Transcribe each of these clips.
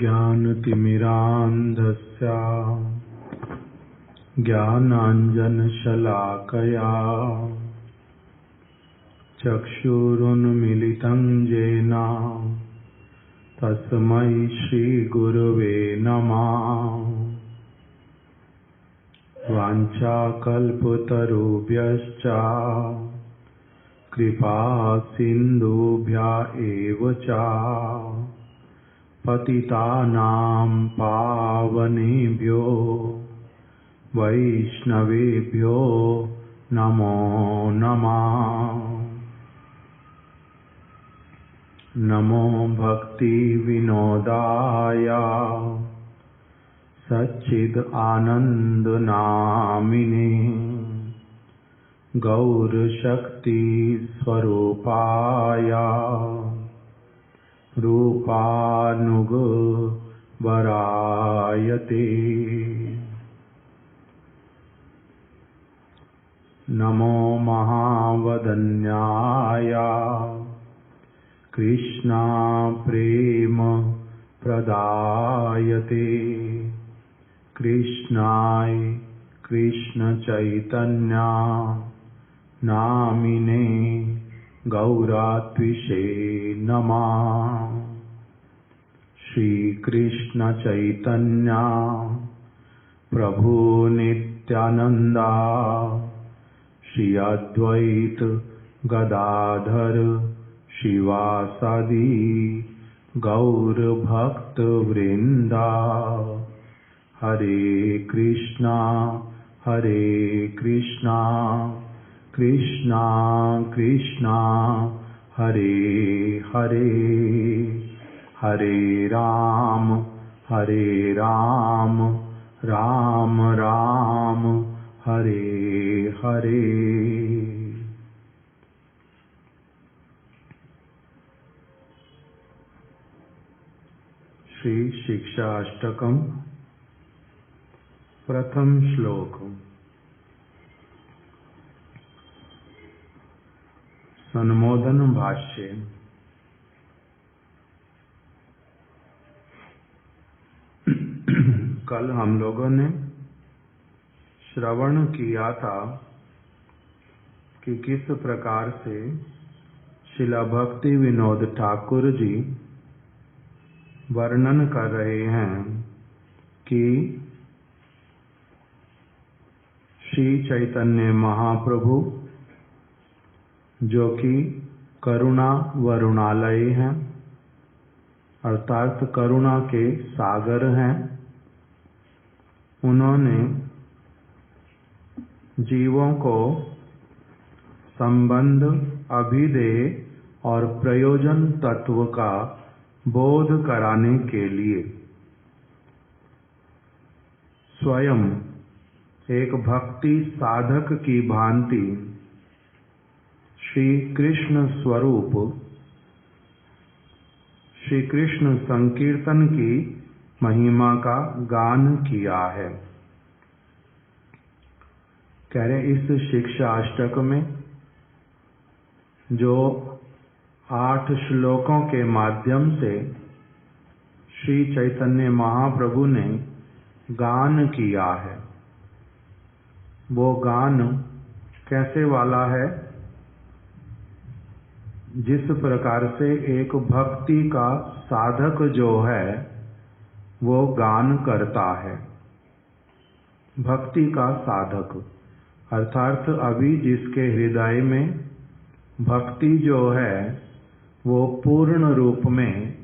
ज्ञानतिमिरान्धस्य ज्ञानाञ्जनशलाकया चक्षुरुन्मीलितं येन तस्मै श्रीगुरवे नमः। वाञ्छाकल्पतरुभ्यश्च कृपासिन्धुभ्य एव च पतितानां पावनेभ्यो वैष्णवेभ्यो नमो नमः। नमो भक्तिविनोदाय सच्चिदानन्दनामिने गौरशक्तिस्वरूपाय रूपानुगवरायते। नमो महावदन्याय कृष्णा प्रेम प्रदायते कृष्णाय कृष्ण चैतन्य नामिने गौरात्विषे नमः। श्री कृष्ण चैतन्य प्रभु नित्यानंद श्री अद्वैत गदाधर शिवासादि गौर भक्त वृंदा। हरे कृष्णा कृष्णा कृष्णा हरे हरे, हरे राम राम राम हरे हरे। श्री शिक्षाष्टकम् प्रथम श्लोक। संबोधन भाष्य। कल हम लोगों ने श्रवण किया था कि किस प्रकार से श्रील भक्ति विनोद ठाकुर जी वर्णन कर रहे हैं कि श्री चैतन्य महाप्रभु जो कि करुणा वरुणालय हैं, अर्थात करुणा के सागर हैं, उन्होंने जीवों को संबंध, अभिधेय और प्रयोजन तत्व का बोध कराने के लिए स्वयं एक भक्ति साधक की भांति श्री कृष्ण स्वरूप श्री कृष्ण संकीर्तन की महिमा का गान किया है। कह रहे इस शिक्षा अष्टक में जो 8 श्लोकों के माध्यम से श्री चैतन्य महाप्रभु ने गान किया है, वो गान कैसे वाला है? जिस प्रकार से एक भक्ति का साधक जो है वो गान करता है। भक्ति का साधक अर्थात अभी जिसके हृदय में भक्ति जो है वो पूर्ण रूप में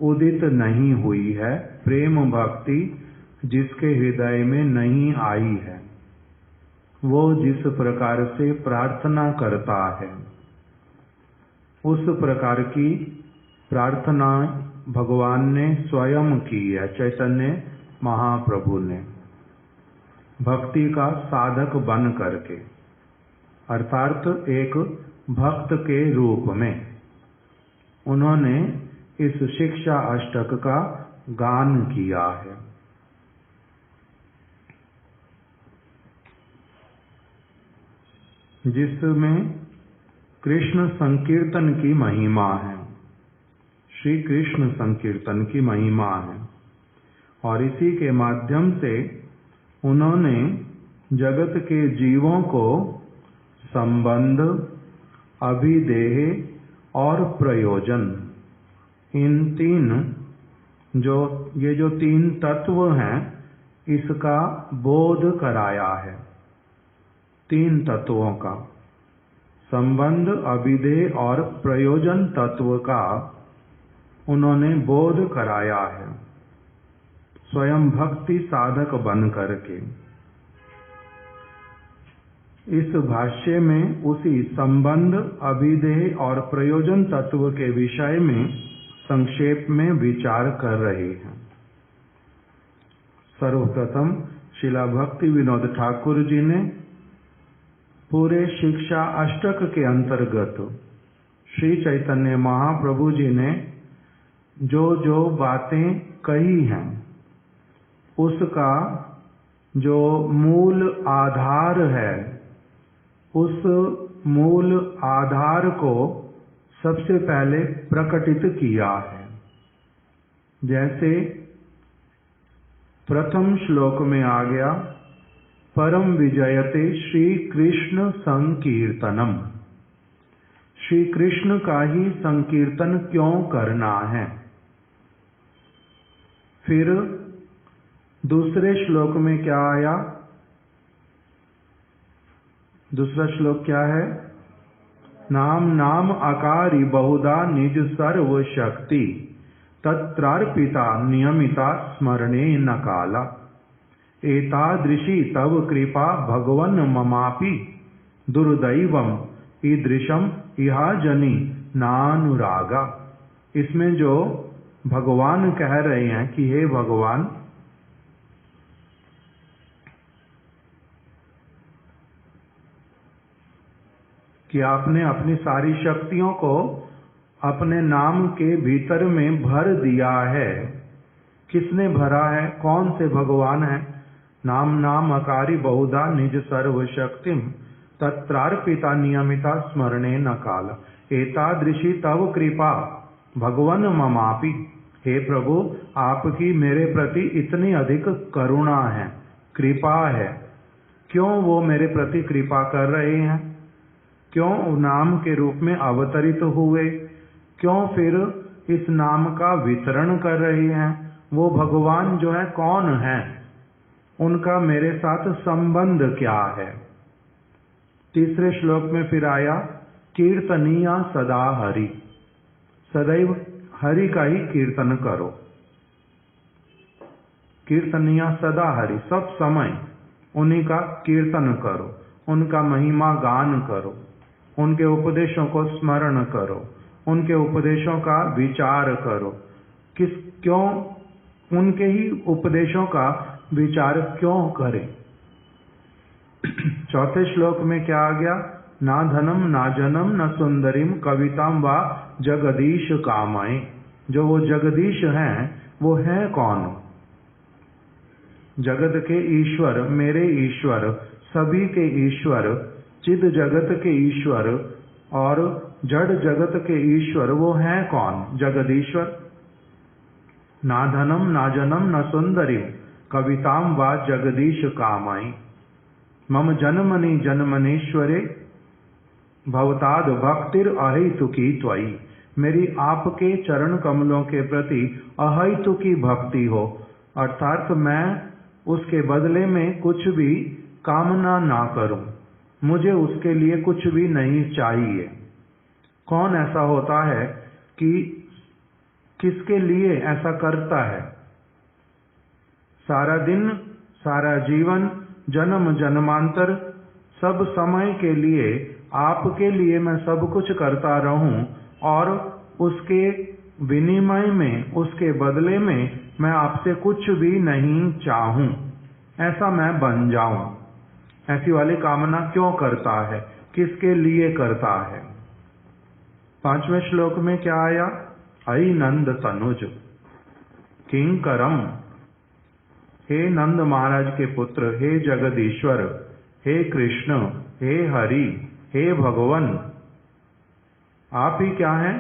उदित नहीं हुई है, प्रेम भक्ति जिसके हृदय में नहीं आई है, वो जिस प्रकार से प्रार्थना करता है उस प्रकार की प्रार्थना भगवान ने स्वयं की है। चैतन्य महाप्रभु ने भक्ति का साधक बन करके अर्थात एक भक्त के रूप में उन्होंने इस शिक्षा अष्टक का गान किया है। जिसमें कृष्ण संकीर्तन की महिमा है। श्री कृष्ण संकीर्तन की महिमा है। और इसी के माध्यम से उन्होंने जगत के जीवों को संबंध, अभिदेह और प्रयोजन, इन जो तीन तत्व हैं, इसका बोध कराया है। तीन तत्वों का, संबंध, अभिदेह और प्रयोजन तत्व का उन्होंने बोध कराया है, स्वयं भक्ति साधक बन करके। इस भाष्य में उसी संबंध, अभिदेह और प्रयोजन तत्व के विषय में संक्षेप में विचार कर रहे हैं। सर्वप्रथम श्रीला भक्ति विनोद ठाकुर जी ने पूरे शिक्षा अष्टक के अंतर्गत श्री चैतन्य महाप्रभु जी ने जो जो बातें कही हैं, उसका जो मूल आधार है, उस मूल आधार को सबसे पहले प्रकटित किया है। जैसे प्रथम श्लोक में आ गया, परम विजयते श्री कृष्ण संकीर्तनम। श्री कृष्ण का ही संकीर्तन क्यों करना है। फिर दूसरे श्लोक में क्या आया, दूसरा श्लोक क्या है, नाम नाम आकारी बहुधा निज सर्व शक्ति तत्रार्पिता नियमिता स्मरणे न काला एतादृशी तव कृपा भगवन ममापि दुर्दैवम ईदृशम इहा जनी नानुरागा। इसमें जो भगवान कह रहे हैं कि हे भगवान, कि आपने अपनी सारी शक्तियों को अपने नाम के भीतर में भर दिया है। किसने भरा है, कौन से भगवान है। नाम नाम अकारी बहुधा निज सर्व शक्तिम तत्रार्पिता नियमिता स्मरणे न काल एतादृशी तव कृपा भगवन ममापि। हे प्रभु, आपकी मेरे प्रति इतनी अधिक करुणा है, कृपा है। क्यों वो मेरे प्रति कृपा कर रहे हैं, क्यों नाम के रूप में अवतरित हुए, क्यों फिर इस नाम का वितरण कर रहे हैं। वो भगवान जो है कौन है, उनका मेरे साथ संबंध क्या है। तीसरे श्लोक में फिर आया, कीर्तनीया सदा हरि। सदैव हरि का ही कीर्तन करो। कीर्तनीया सदा हरि, सब समय उन्हीं का कीर्तन करो, उनका महिमा गान करो, उनके उपदेशों को स्मरण करो, उनके उपदेशों का विचार करो। क्यों उनके ही उपदेशों का विचार क्यों करें। चौथे श्लोक में क्या आ गया, ना धनम ना जनम न सुंदरीम कविताम वा जगदीश कामय। जो वो जगदीश हैं, वो हैं कौन। जगत के ईश्वर, मेरे ईश्वर, सभी के ईश्वर, चिद जगत के ईश्वर और जड़ जगत के ईश्वर, वो हैं कौन, जगदीश्वर। ना धनम ना जनम न सुंदरी कविताम वा जगदीश कामय मम जन्मनि जन्मनेश्वरे भवताद भक्तिर अहेतुकी त्वयि। मेरी आपके चरण कमलों के प्रति अहेतुकी भक्ति हो, अर्थात मैं उसके बदले में कुछ भी कामना ना करूं, मुझे उसके लिए कुछ भी नहीं चाहिए। कौन ऐसा होता है कि किसके लिए ऐसा करता है। सारा दिन, सारा जीवन, जन्म जन्मांतर, सब समय के लिए आपके लिए मैं सब कुछ करता रहूं और उसके विनिमय में, उसके बदले में मैं आपसे कुछ भी नहीं चाहूं, ऐसा मैं बन जाऊं। ऐसी वाली कामना क्यों करता है, किसके लिए करता है। पांचवें श्लोक में क्या आया, अयि नंद तनुज किंकरम। हे नंद महाराज के पुत्र, हे जगदीश्वर, हे कृष्ण, हे हरि, हे भगवान, आप ही क्या हैं,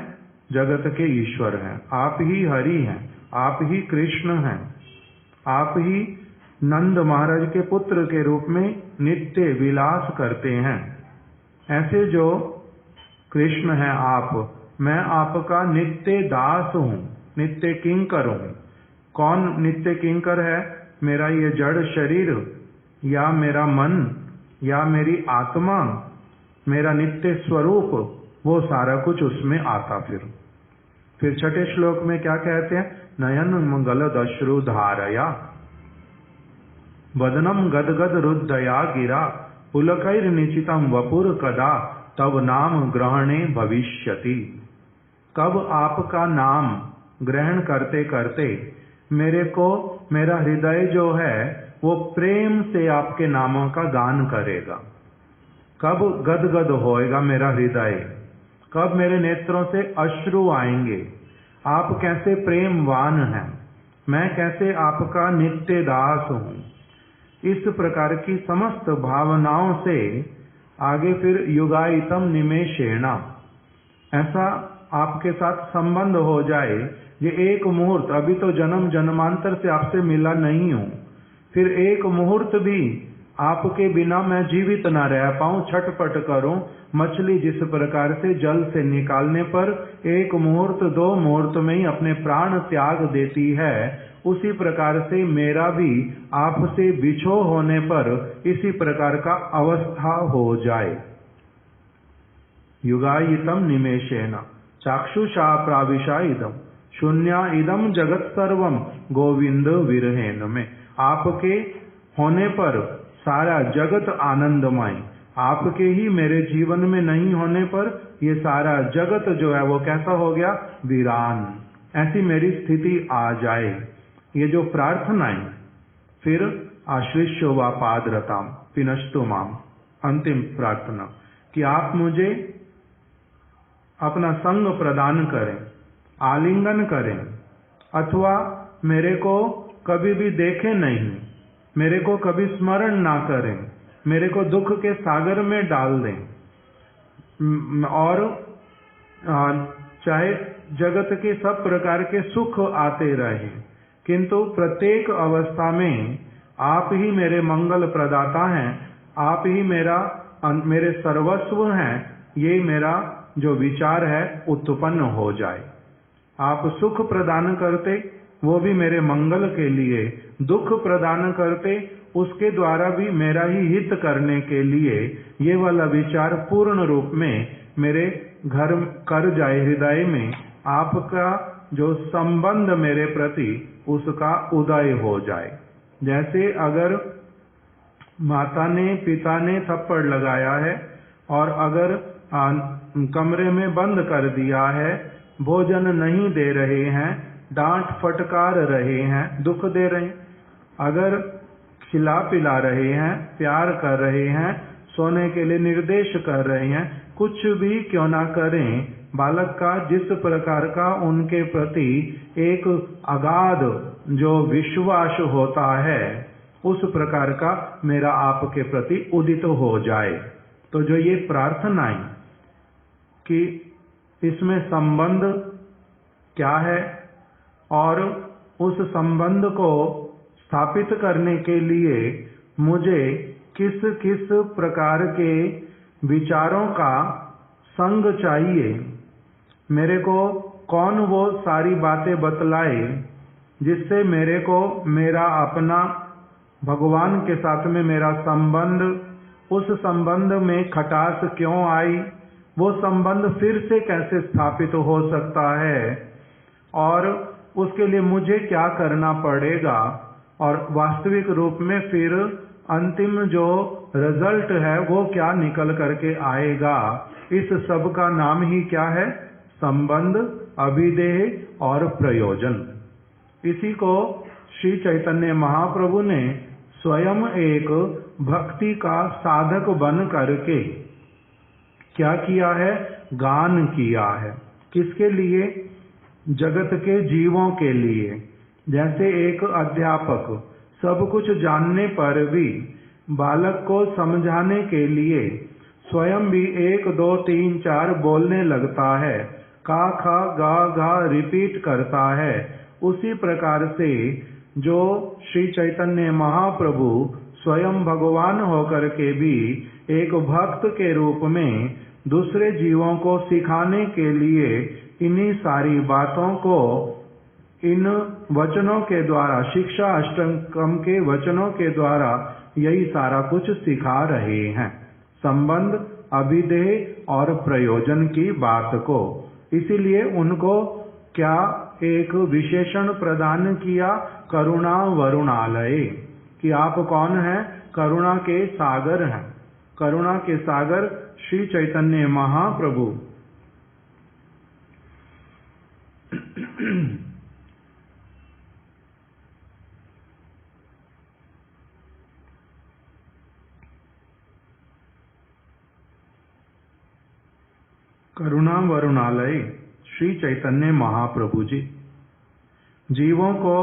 जगत के ईश्वर हैं, आप ही हरि हैं, आप ही कृष्ण हैं, आप ही नंद महाराज के पुत्र के रूप में नित्य विलास करते हैं। ऐसे जो कृष्ण हैं आप, मैं आपका नित्य दास हूँ, नित्य किंकर हूँ। कौन नित्य किंकर है? मेरा ये जड़ शरीर या मेरा मन या मेरी आत्मा, मेरा नित्य स्वरूप, वो सारा कुछ उसमें आता। फिर छठे श्लोक में क्या कहते हैं? नयन मंगल दश्रु धारया वदनम गदगद रुद्धया गिरा पुलकैर निचितम वपुर कदा तब नाम ग्रहणे भविष्यति। कब आपका नाम ग्रहण करते करते मेरे को मेरा हृदय जो है वो प्रेम से आपके नामों का गान करेगा। कब गदगद होएगा मेरा हृदय, कब मेरे नेत्रों से अश्रु आएंगे। आप कैसे प्रेमवान हैं, मैं कैसे आपका नित्य दास हूँ। इस प्रकार की समस्त भावनाओं से आगे फिर युगायितम निमेषेणा, ऐसा आपके साथ संबंध हो जाए। ये एक मुहूर्त, अभी तो जन्म जन्मांतर से आपसे मिला नहीं हूँ, फिर एक मुहूर्त भी आपके बिना मैं जीवित न रह पाऊं, छटपट करूं। मछली जिस प्रकार से जल से निकालने पर एक मुहूर्त दो मुहूर्त में ही अपने प्राण त्याग देती है, उसी प्रकार से मेरा भी आपसे बिछो होने पर इसी प्रकार का अवस्था हो जाए। युगायितम निमेषेण चाक्षुषा प्राविशा इदम शून्या इदम जगत सर्वम गोविंद विरहेन में। आपके होने पर सारा जगत आनंदमय, आपके ही मेरे जीवन में नहीं होने पर ये सारा जगत जो है वो कैसा हो गया? वीरान। ऐसी मेरी स्थिति आ जाए। ये जो प्रार्थनाएं, फिर आश्रिष्य व पादरताम पिनष्टु माम, अंतिम प्रार्थना कि आप मुझे अपना संग प्रदान करें, आलिंगन करें, अथवा मेरे को कभी भी देखें नहीं, मेरे को कभी स्मरण ना करें, मेरे को दुख के सागर में डाल दें। और चाहे जगत के सब प्रकार के सुख आते रहें, किंतु प्रत्येक अवस्था में आप ही मेरे मंगल प्रदाता हैं, आप ही मेरे सर्वस्व हैं। ये मेरा जो विचार है उत्पन्न हो जाए। आप सुख प्रदान करते, वो भी मेरे मंगल के लिए, दुख प्रदान करते, उसके द्वारा भी मेरा ही हित करने के लिए, ये वाला विचार पूर्ण रूप में मेरे घर कर जाए। हृदय में आपका जो संबंध मेरे प्रति, उसका उदय हो जाए। जैसे अगर माता ने पिता ने थप्पड़ लगाया है और अगर कमरे में बंद कर दिया है, भोजन नहीं दे रहे हैं, डांट फटकार रहे हैं, दुख दे रहे हैं, अगर खिला पिला रहे हैं, प्यार कर रहे हैं, सोने के लिए निर्देश कर रहे हैं, कुछ भी क्यों ना करें, बालक का जिस प्रकार का उनके प्रति एक अगाध जो विश्वास होता है, उस प्रकार का मेरा आपके प्रति उदित हो जाए। तो जो ये प्रार्थनाएं कि इसमें संबंध क्या है और उस संबंध को स्थापित करने के लिए मुझे किस किस प्रकार के विचारों का संग चाहिए, मेरे को कौन वो सारी बातें बतलाए जिससे मेरे को मेरा अपना भगवान के साथ में मेरा संबंध, उस संबंध में खटास क्यों आई, वो संबंध फिर से कैसे स्थापित हो सकता है और उसके लिए मुझे क्या करना पड़ेगा, और वास्तविक रूप में फिर अंतिम जो रिजल्ट है वो क्या निकल करके आएगा। इस सब का नाम ही क्या है? संबंध, अभिदेह और प्रयोजन। इसी को श्री चैतन्य महाप्रभु ने स्वयं एक भक्ति का साधक बन करके क्या किया है? गान किया है। किसके लिए? जगत के जीवों के लिए। जैसे एक अध्यापक सब कुछ जानने पर भी बालक को समझाने के लिए स्वयं भी 1 2 3 4 बोलने लगता है, का खा गा घा रिपीट करता है, उसी प्रकार से जो श्री चैतन्य महाप्रभु स्वयं भगवान होकर के भी एक भक्त के रूप में दूसरे जीवों को सिखाने के लिए इन्हीं सारी बातों को इन वचनों के द्वारा, शिक्षा अष्टकम के वचनों के द्वारा यही सारा कुछ सिखा रहे हैं, संबंध, अभिधेय और प्रयोजन की बात को। इसीलिए उनको क्या एक विशेषण प्रदान किया, करुणा वरुणालय, कि आप कौन हैं? करुणा के सागर हैं, करुणा के सागर श्री चैतन्य महाप्रभु। करुणा वरुणालय श्री चैतन्य महाप्रभु जी जीवों को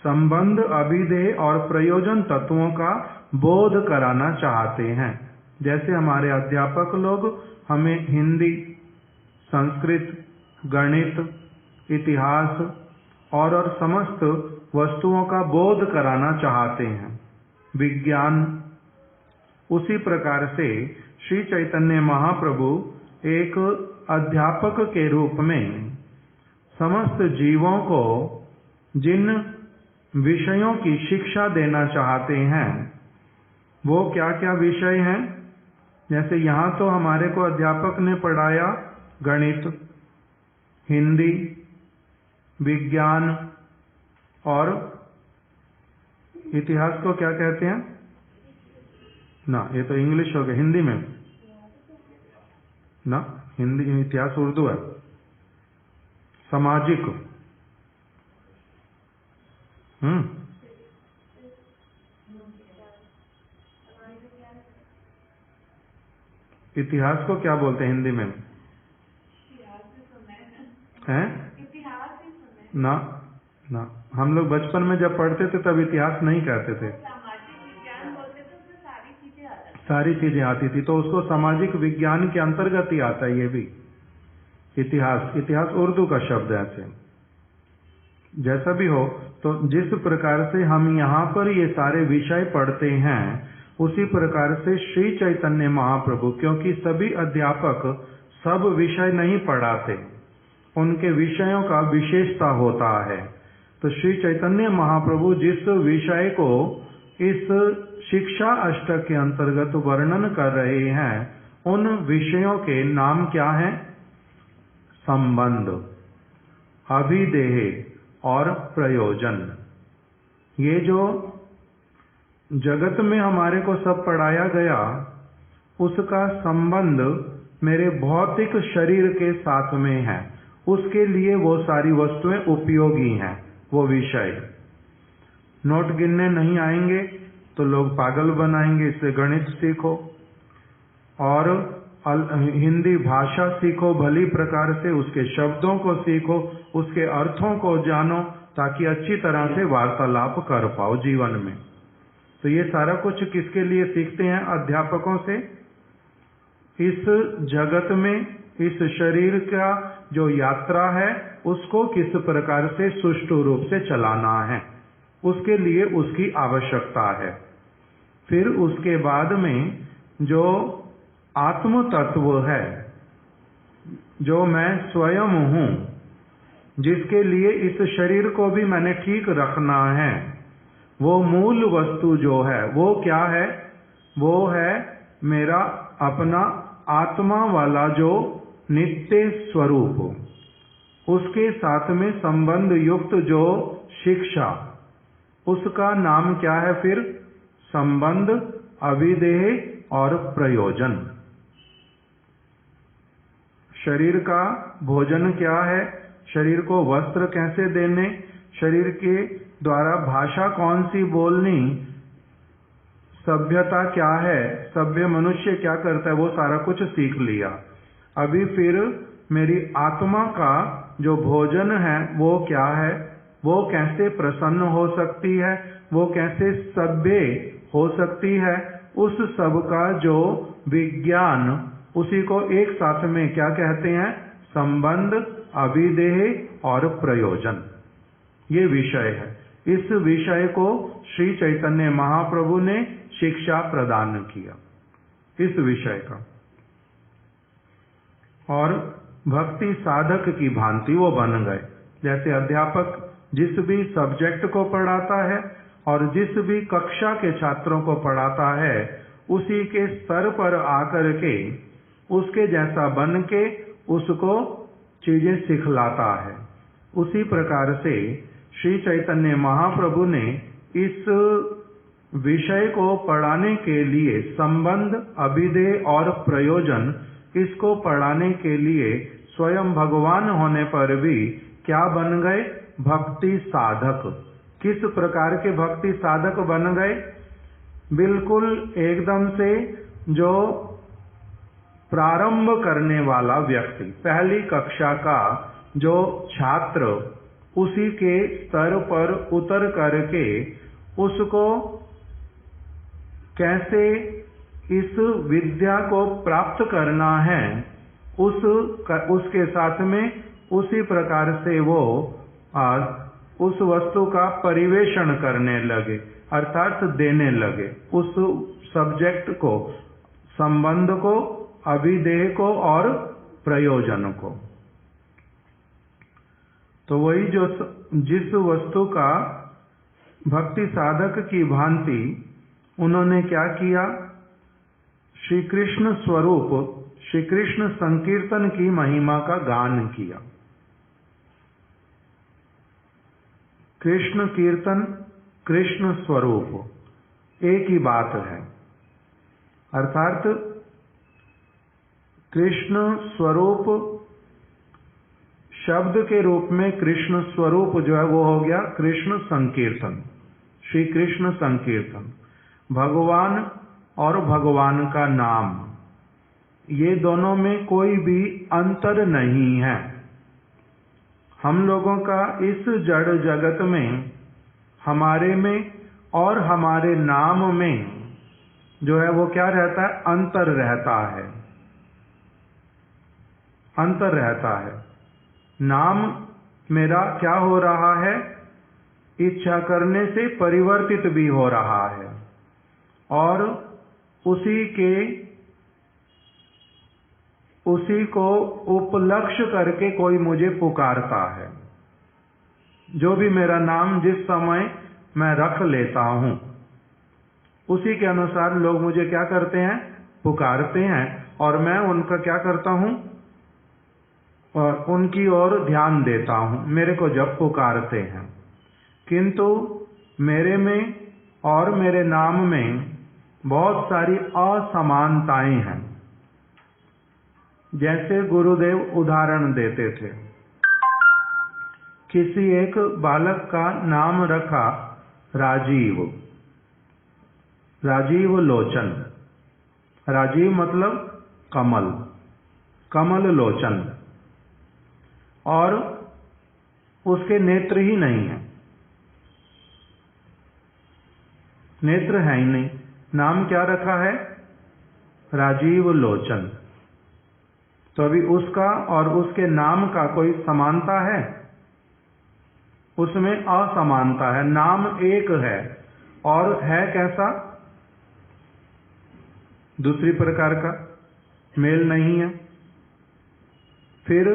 संबंध, अभिधेय और प्रयोजन तत्वों का बोध कराना चाहते हैं। जैसे हमारे अध्यापक लोग हमें हिंदी, संस्कृत, गणित, इतिहास और समस्त वस्तुओं का बोध कराना चाहते हैं, विज्ञान, उसी प्रकार से श्री चैतन्य महाप्रभु एक अध्यापक के रूप में समस्त जीवों को जिन विषयों की शिक्षा देना चाहते हैं, वो क्या क्या विषय हैं? जैसे यहाँ तो हमारे को अध्यापक ने पढ़ाया गणित, हिंदी, विज्ञान और इतिहास को क्या कहते हैं ना, ये तो इंग्लिश हो गया, हिंदी में ना, हिंदी इतिहास उर्दू है। सामाजिक, इतिहास को क्या बोलते हैं हिंदी में? हैं? ना ना, हम लोग बचपन में जब पढ़ते थे तब इतिहास नहीं कहते थे, सारी चीजें आती थी, तो उसको सामाजिक विज्ञान के अंतर्गत ही आता है ये भी इतिहास। इतिहास उर्दू का शब्द है। ऐसे जैसा भी हो, तो जिस प्रकार से हम यहाँ पर ये सारे विषय पढ़ते हैं, उसी प्रकार से श्री चैतन्य महाप्रभु, क्योंकि सभी अध्यापक सब विषय नहीं पढ़ाते, उनके विषयों का विशेषता होता है। तो श्री चैतन्य महाप्रभु जिस विषय को इस शिक्षा अष्टक के अंतर्गत वर्णन कर रहे हैं, उन विषयों के नाम क्या हैं? संबंध, अभिधेय और प्रयोजन। ये जो जगत में हमारे को सब पढ़ाया गया, उसका संबंध मेरे भौतिक शरीर के साथ में है, उसके लिए वो सारी वस्तुएं उपयोगी हैं। वो विषय नोट गिनने नहीं आएंगे तो लोग पागल बनाएंगे, इसलिए गणित सीखो और हिंदी भाषा सीखो, भली प्रकार से उसके शब्दों को सीखो, उसके अर्थों को जानो, ताकि अच्छी तरह से वार्तालाप कर पाओ जीवन में। तो ये सारा कुछ किसके लिए सीखते हैं? अध्यापकों से। इस जगत में इस शरीर का जो यात्रा है, उसको किस प्रकार से सुष्ठु रूप से चलाना है, उसके लिए उसकी आवश्यकता है। फिर उसके बाद में जो आत्म तत्व है, जो मैं स्वयं हूँ, जिसके लिए इस शरीर को भी मैंने ठीक रखना है, वो मूल वस्तु जो है वो क्या है? वो है मेरा अपना आत्मा वाला जो नित्य स्वरूप, उसके साथ में संबंध युक्त जो शिक्षा, उसका नाम क्या है? फिर संबंध, अभिधेय और प्रयोजन। शरीर का भोजन क्या है? शरीर को वस्त्र कैसे देने, शरीर के द्वारा भाषा कौन सी बोलनी, सभ्यता क्या है, सभ्य मनुष्य क्या करता है, वो सारा कुछ सीख लिया। अभी फिर मेरी आत्मा का जो भोजन है वो क्या है, वो कैसे प्रसन्न हो सकती है, वो कैसे सभ्य हो सकती है, उस सब का जो विज्ञान, उसी को एक साथ में क्या कहते हैं? संबंध, अभिदेह और प्रयोजन, ये विषय है। इस विषय को श्री चैतन्य महाप्रभु ने शिक्षा प्रदान किया, इस विषय का। और भक्ति साधक की भांति वो बन गए। जैसे अध्यापक जिस भी सब्जेक्ट को पढ़ाता है और जिस भी कक्षा के छात्रों को पढ़ाता है, उसी के स्तर पर आकर के उसके जैसा बन के उसको चीजें सिखलाता है। उसी प्रकार से श्री चैतन्य महाप्रभु ने इस विषय को पढ़ाने के लिए संबंध, अभिदेह और प्रयोजन, इसको पढ़ाने के लिए स्वयं भगवान होने पर भी क्या बन गए? भक्ति साधक। किस प्रकार के भक्ति साधक बन गए? बिल्कुल एकदम से जो प्रारंभ करने वाला व्यक्ति, पहली कक्षा का जो छात्र, उसी के स्तर पर उतर करके उसको कैसे इस विद्या को प्राप्त करना है, उसके साथ में उसी प्रकार से वो उस वस्तु का परिवेषण करने लगे, अर्थात देने लगे उस सब्जेक्ट को, संबंध को, अभिदेह को और प्रयोजन को। तो वही जो जिस वस्तु का भक्ति साधक की भांति उन्होंने क्या किया? श्री कृष्ण स्वरूप, श्री कृष्ण संकीर्तन की महिमा का गान किया। कृष्ण कीर्तन, कृष्ण स्वरूप एक ही बात है। अर्थात कृष्ण स्वरूप शब्द के रूप में कृष्ण स्वरूप जो है वो हो गया कृष्ण संकीर्तन, श्री कृष्ण संकीर्तन। भगवान और भगवान का नाम, ये दोनों में कोई भी अंतर नहीं है। हम लोगों का इस जड़ जगत में, हमारे में और हमारे नाम में जो है वो क्या रहता है? अंतर रहता है, अंतर रहता है। नाम मेरा क्या हो रहा है? इच्छा करने से परिवर्तित भी हो रहा है, और उसी को उपलक्ष्य करके कोई मुझे पुकारता है। जो भी मेरा नाम जिस समय मैं रख लेता हूं, उसी के अनुसार लोग मुझे क्या करते हैं? पुकारते हैं, और मैं उनका क्या करता हूं? और उनकी ओर ध्यान देता हूं, मेरे को जब पुकारते हैं। किंतु मेरे में और मेरे नाम में बहुत सारी असमानताएं हैं। जैसे गुरुदेव उदाहरण देते थे, किसी एक बालक का नाम रखा राजीव, राजीव लोचन। राजीव मतलब कमल, कमल लोचन, और उसके नेत्र ही नहीं है, नेत्र है ही नहीं। नाम क्या रखा है? राजीव लोचन। तो अभी उसका और उसके नाम का कोई समानता है? उसमें असमानता है। नाम एक है और है कैसा? दूसरी प्रकार का, मेल नहीं है। फिर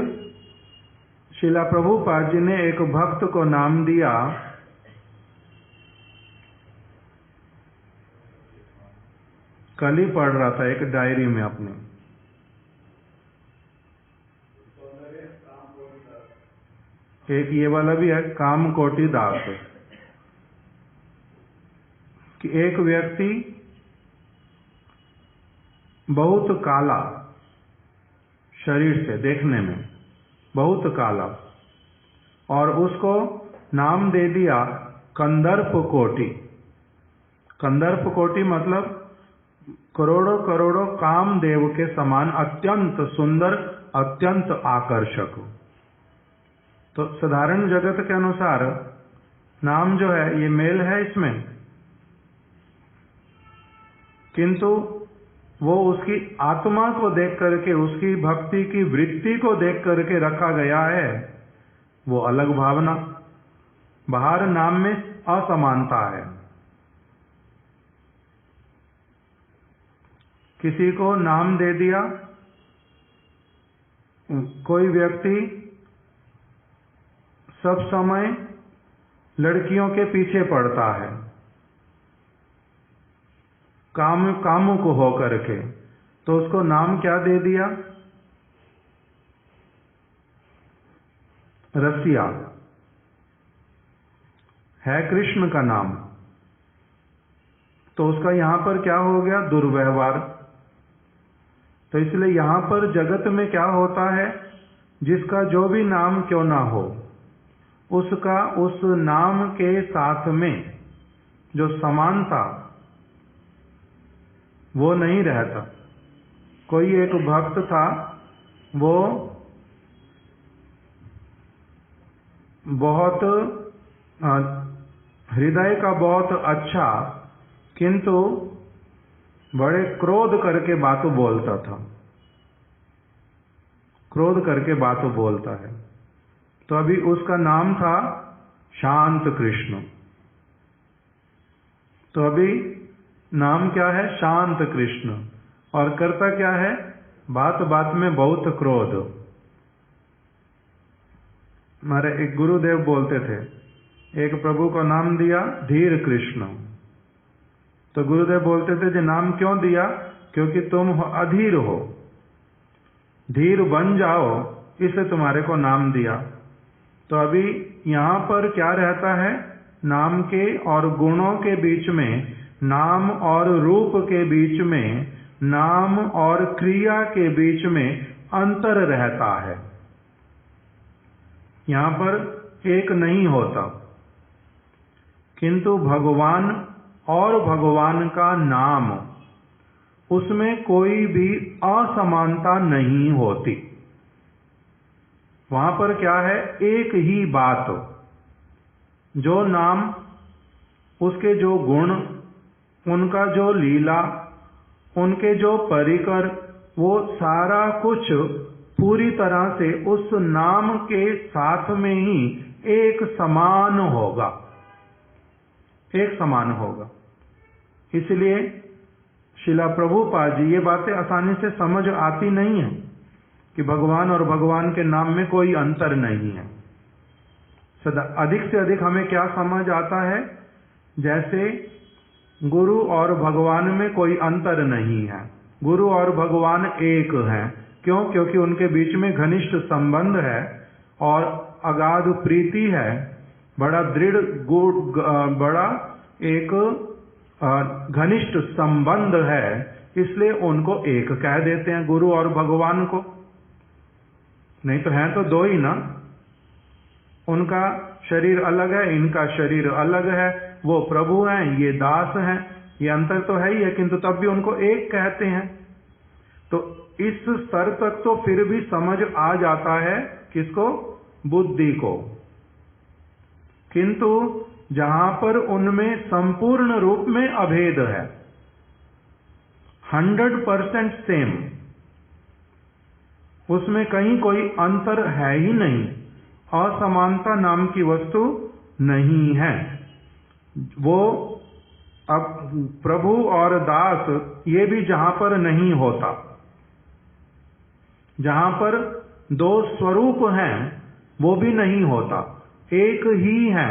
शिला प्रभुपाद जी ने एक भक्त को नाम दिया कल ही पढ़ रहा था एक डायरी में अपने, एक ये वाला भी है काम कोटि दास, कि एक व्यक्ति बहुत काला, शरीर से देखने में बहुत काला, और उसको नाम दे दिया कंदर्प कोटि। कंदर्प कोटि मतलब करोड़ों करोड़ों कामदेव के समान अत्यंत सुंदर, अत्यंत आकर्षक। तो साधारण जगत के अनुसार नाम जो है ये मेल है इसमें, किंतु वो उसकी आत्मा को देख करके, उसकी भक्ति की वृत्ति को देख करके रखा गया है, वो अलग भावना। बाहर नाम में असमानता है। किसी को नाम दे दिया, कोई व्यक्ति सब समय लड़कियों के पीछे पड़ता है, कामुक हो करके, तो उसको नाम क्या दे दिया? रसिया। है कृष्ण का नाम, तो उसका यहां पर क्या हो गया? दुर्व्यवहार। तो इसलिए यहां पर जगत में क्या होता है, जिसका जो भी नाम क्यों ना हो, उसका उस नाम के साथ में जो समानता, वो नहीं रहता। कोई एक भक्त था, वो बहुत हृदय का बहुत अच्छा, किंतु बड़े क्रोध करके बात बोलता था। क्रोध करके बात बोलता है। तो अभी उसका नाम था शांत कृष्ण। तो अभी नाम क्या है? शांत कृष्ण। और करता क्या है? बात बात में बहुत क्रोध। हमारे एक गुरुदेव बोलते थे, एक प्रभु को नाम दिया धीर कृष्ण। तो गुरुदेव बोलते थे, जो नाम क्यों दिया? क्योंकि तुम अधीर हो, धीर बन जाओ, इससे तुम्हारे को नाम दिया। तो अभी यहां पर क्या रहता है? नाम के और गुणों के बीच में, नाम और रूप के बीच में, नाम और क्रिया के बीच में अंतर रहता है। यहां पर एक नहीं होता। किंतु भगवान और भगवान का नाम, उसमें कोई भी असमानता नहीं होती। वहां पर क्या है? एक ही बात। जो नाम, उसके जो गुण, उनका जो लीला, उनके जो परिकर, वो सारा कुछ पूरी तरह से उस नाम के साथ में ही एक समान होगा, एक समान होगा। इसलिए शिला प्रभुपाद जी, ये बातें आसानी से समझ आती नहीं है कि भगवान और भगवान के नाम में कोई अंतर नहीं है। सदा अधिक से अधिक हमें क्या समझ आता है? जैसे गुरु और भगवान में कोई अंतर नहीं है, गुरु और भगवान एक हैं। क्यों? क्योंकि उनके बीच में घनिष्ठ संबंध है और अगाध प्रीति है, बड़ा दृढ़ बड़ा एक घनिष्ठ संबंध है। इसलिए उनको एक कह देते हैं, गुरु और भगवान को। नहीं तो हैं तो दो ही ना। उनका शरीर अलग है, इनका शरीर अलग है। वो प्रभु हैं, ये दास हैं। ये अंतर तो है ही है, किंतु तब भी उनको एक कहते हैं। तो इस स्तर तक तो फिर भी समझ आ जाता है। किसको? बुद्धि को। किंतु जहां पर उनमें संपूर्ण रूप में अभेद है, 100% सेम, उसमें कहीं कोई अंतर है ही नहीं, असमानता नाम की वस्तु नहीं है। वो अब प्रभु और दास, ये भी जहां पर नहीं होता, जहां पर दो स्वरूप हैं, वो भी नहीं होता, एक ही है।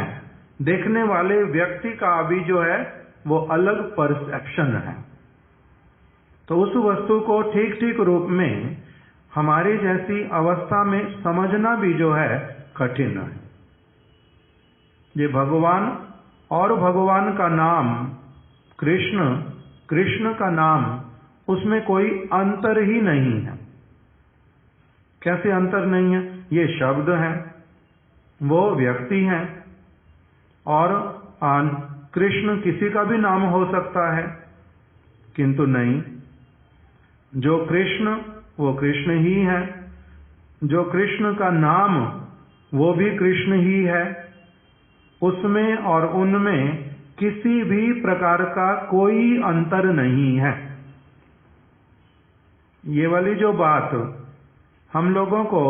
देखने वाले व्यक्ति का भी जो है वो अलग परसेप्शन है। तो उस वस्तु को ठीक ठीक रूप में हमारी जैसी अवस्था में समझना भी जो है कठिन है। ये भगवान और भगवान का नाम कृष्ण, कृष्ण का नाम, उसमें कोई अंतर ही नहीं है। कैसे अंतर नहीं है? ये शब्द हैं, वो व्यक्ति हैं, और कृष्ण किसी का भी नाम हो सकता है, किंतु नहीं, जो कृष्ण वो कृष्ण ही है, जो कृष्ण का नाम वो भी कृष्ण ही है। उसमें और उनमें किसी भी प्रकार का कोई अंतर नहीं है। ये वाली जो बात हम लोगों को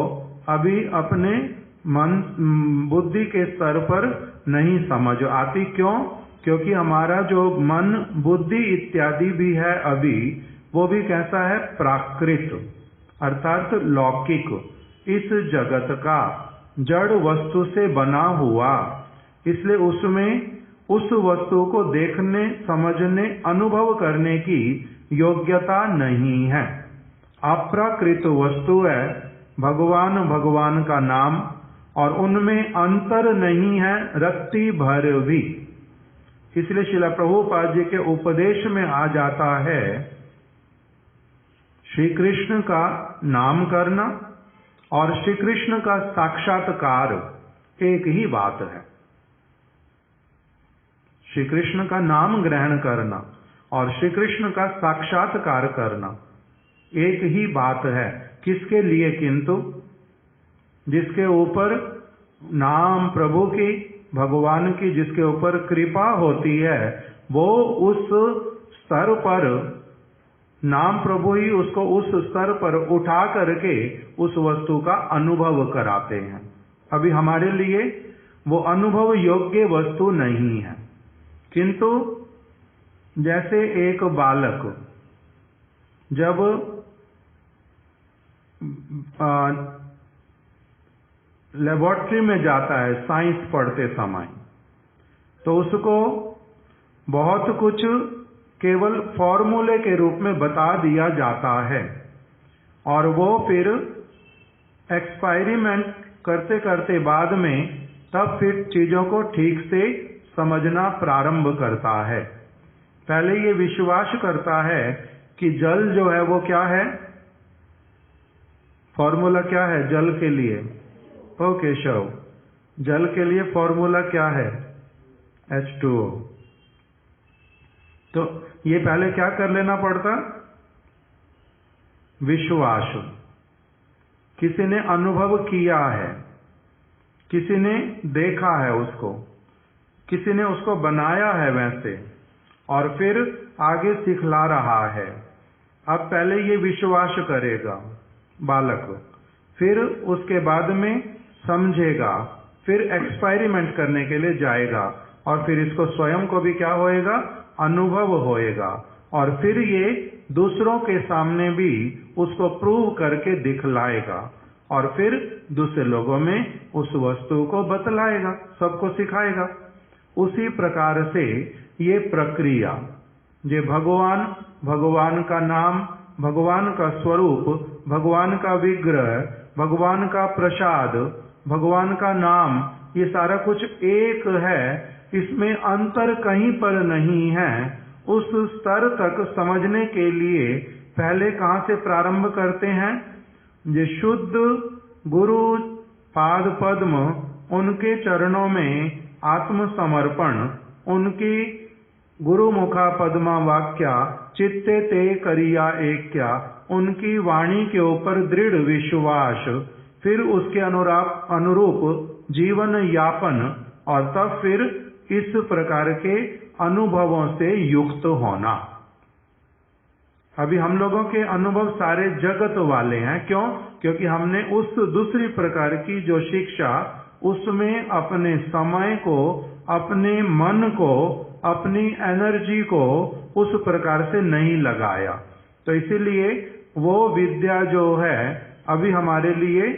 अभी अपने मन बुद्धि के स्तर पर नहीं समझ आती। क्यों? क्योंकि हमारा जो मन बुद्धि इत्यादि भी है अभी, वो भी कैसा है? प्राकृत अर्थात लौकिक, इस जगत का जड़ वस्तु से बना हुआ। इसलिए उसमें उस वस्तु को देखने, समझने, अनुभव करने की योग्यता नहीं है। अप्राकृत वस्तु है भगवान, भगवान का नाम, और उनमें अंतर नहीं है रत्ती भर भी। इसलिए श्रील प्रभुपाद जी के उपदेश में आ जाता है श्री कृष्ण का नाम करना और श्री कृष्ण का साक्षात्कार एक ही बात है। श्री कृष्ण का नाम ग्रहण करना और श्री कृष्ण का साक्षात्कार करना एक ही बात है। किसके लिए? किंतु जिसके ऊपर नाम प्रभु की, भगवान की जिसके ऊपर कृपा होती है, वो उस स्तर पर नाम प्रभु ही उसको उस स्तर पर उठा करके उस वस्तु का अनुभव कराते हैं। अभी हमारे लिए वो अनुभव योग्य वस्तु नहीं है। किंतु जैसे एक बालक जब लेबोरेटरी में जाता है साइंस पढ़ते समय, तो उसको बहुत कुछ केवल फॉर्मूले के रूप में बता दिया जाता है, और वो फिर एक्सपेरिमेंट करते करते बाद में तब फिर चीजों को ठीक से समझना प्रारंभ करता है। पहले ये विश्वास करता है कि जल जो है वो क्या है, फॉर्मूला क्या है जल के लिए? ओ केशव, जल के लिए फॉर्मूला क्या है? H2O। तो ये पहले क्या कर लेना पड़ता? विश्वास। किसी ने अनुभव किया है, किसी ने देखा है उसको, किसी ने उसको बनाया है वैसे, और फिर आगे सिखला रहा है। अब पहले ये विश्वास करेगा बालक, फिर उसके बाद में समझेगा, फिर एक्सपेरिमेंट करने के लिए जाएगा, और फिर इसको स्वयं को भी क्या होएगा? अनुभव होएगा, और फिर ये दूसरों के सामने भी उसको प्रूव करके दिखलाएगा, और फिर दूसरे लोगों में उस वस्तु को बतलाएगा, सबको सिखाएगा। उसी प्रकार से ये प्रक्रिया, ये भगवान, भगवान का नाम, भगवान का स्वरूप, भगवान का विग्रह, भगवान का प्रसाद, भगवान का नाम, ये सारा कुछ एक है, इसमें अंतर कहीं पर नहीं है। उस स्तर तक समझने के लिए पहले कहाँ से प्रारंभ करते हैं? ये शुद्ध गुरु पाद पद्म, उनके चरणों में आत्मसमर्पण, उनकी गुरु मुखा पद्मा वाक्या चित्ते ते करिया एक्या, उनकी वाणी के ऊपर दृढ़ विश्वास, फिर उसके अनुरूप जीवन यापन, और तब फिर इस प्रकार के अनुभवों से युक्त होना। अभी हम लोगों के अनुभव सारे जगत वाले हैं। क्यों? क्योंकि हमने उस दूसरी प्रकार की जो शिक्षा, उसमें अपने समय को, अपने मन को, अपनी एनर्जी को उस प्रकार से नहीं लगाया। तो इसीलिए वो विद्या जो है अभी हमारे लिए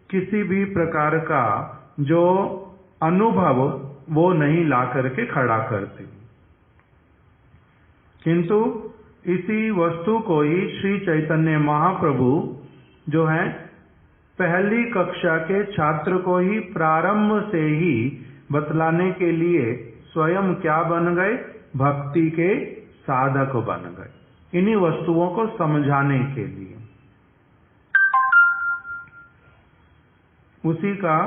किसी भी प्रकार का जो अनुभव वो नहीं ला करके खड़ा करती। किंतु इसी वस्तु को ही श्री चैतन्य महाप्रभु जो है पहली कक्षा के छात्र को ही प्रारंभ से ही बतलाने के लिए स्वयं क्या बन गए? भक्ति के साधक बन गए, इन्हीं वस्तुओं को समझाने के लिए। उसी का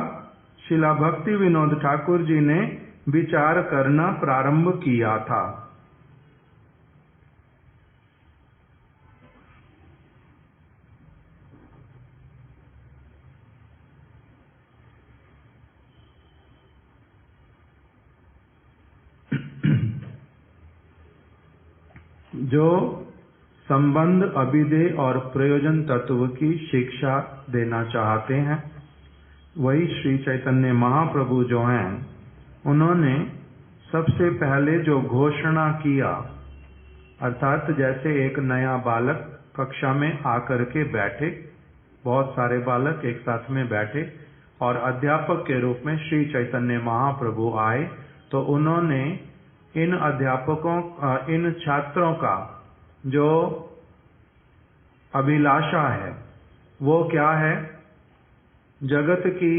शिला भक्ति विनोद ठाकुर जी ने विचार करना प्रारंभ किया था। जो संबंध, अभिधेय और प्रयोजन तत्व की शिक्षा देना चाहते हैं। वही श्री चैतन्य महाप्रभु जो हैं, उन्होंने सबसे पहले जो घोषणा किया, अर्थात जैसे एक नया बालक कक्षा में आकर के बैठे, बहुत सारे बालक एक साथ में बैठे और अध्यापक के रूप में श्री चैतन्य महाप्रभु आए, तो उन्होंने इन अध्यापकों, इन छात्रों का जो अभिलाषा है वो क्या है, जगत की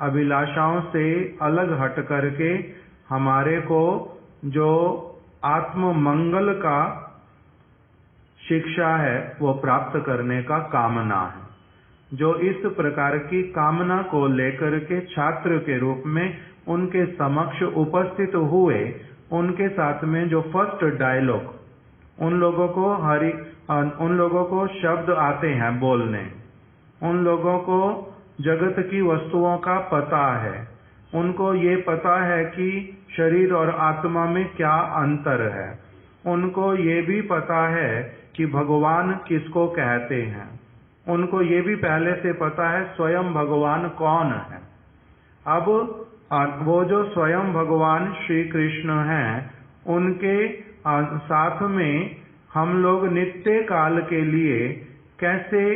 अभिलाषाओं से अलग हट करके हमारे को जो आत्म मंगल का शिक्षा है वो प्राप्त करने का कामना है। जो इस प्रकार की कामना को लेकर के छात्र के रूप में उनके समक्ष उपस्थित हुए, उनके साथ में जो फर्स्ट डायलॉग, उन लोगों को शब्द आते हैं बोलने, उन लोगों को जगत की वस्तुओं का पता है, उनको ये पता है कि शरीर और आत्मा में क्या अंतर है, उनको ये भी पता है कि भगवान किसको कहते हैं, उनको ये भी पहले से पता है स्वयं भगवान कौन है। अब वो जो स्वयं भगवान श्री कृष्ण हैं, उनके साथ में हम लोग नित्य काल के लिए कैसे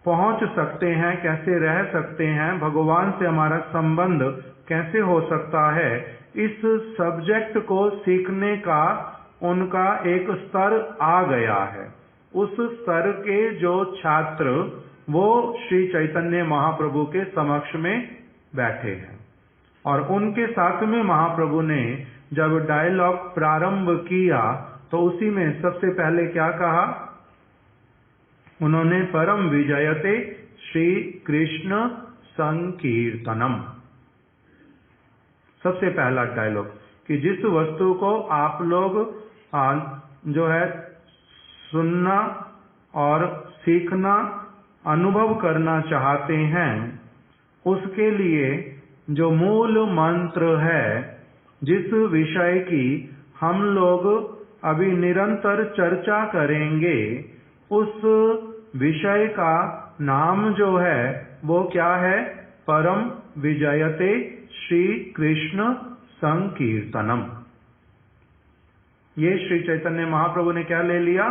पहुंच सकते हैं, कैसे रह सकते हैं, भगवान से हमारा संबंध कैसे हो सकता है, इस सब्जेक्ट को सीखने का उनका एक स्तर आ गया है। उस स्तर के जो छात्र वो श्री चैतन्य महाप्रभु के समक्ष में बैठे हैं और उनके साथ में महाप्रभु ने जब डायलॉग प्रारंभ किया तो उसी में सबसे पहले क्या कहा, उन्होंने परम विजयते श्री कृष्ण संकीर्तनम, सबसे पहला डायलॉग, कि जिस वस्तु को आप लोग जो है सुनना और सीखना, अनुभव करना चाहते हैं, उसके लिए जो मूल मंत्र है, जिस विषय की हम लोग अभी निरंतर चर्चा करेंगे, उस विषय का नाम जो है वो क्या है, परम विजयते श्री कृष्ण संकीर्तनम। ये श्री चैतन्य महाप्रभु ने क्या ले लिया,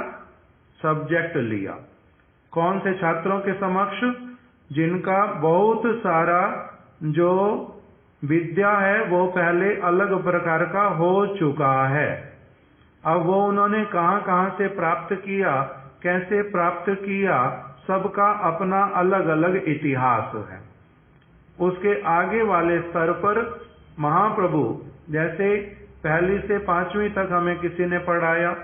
सब्जेक्ट लिया। कौन से छात्रों के समक्ष, जिनका बहुत सारा जो विद्या है वो पहले अलग प्रकार का हो चुका है। अब वो उन्होंने कहां कहां से प्राप्त किया, कैसे प्राप्त किया, सबका अपना अलग अलग इतिहास है। उसके आगे वाले स्तर पर महाप्रभु जैसे पहली से 5वीं तक हमें किसी ने पढ़ाया,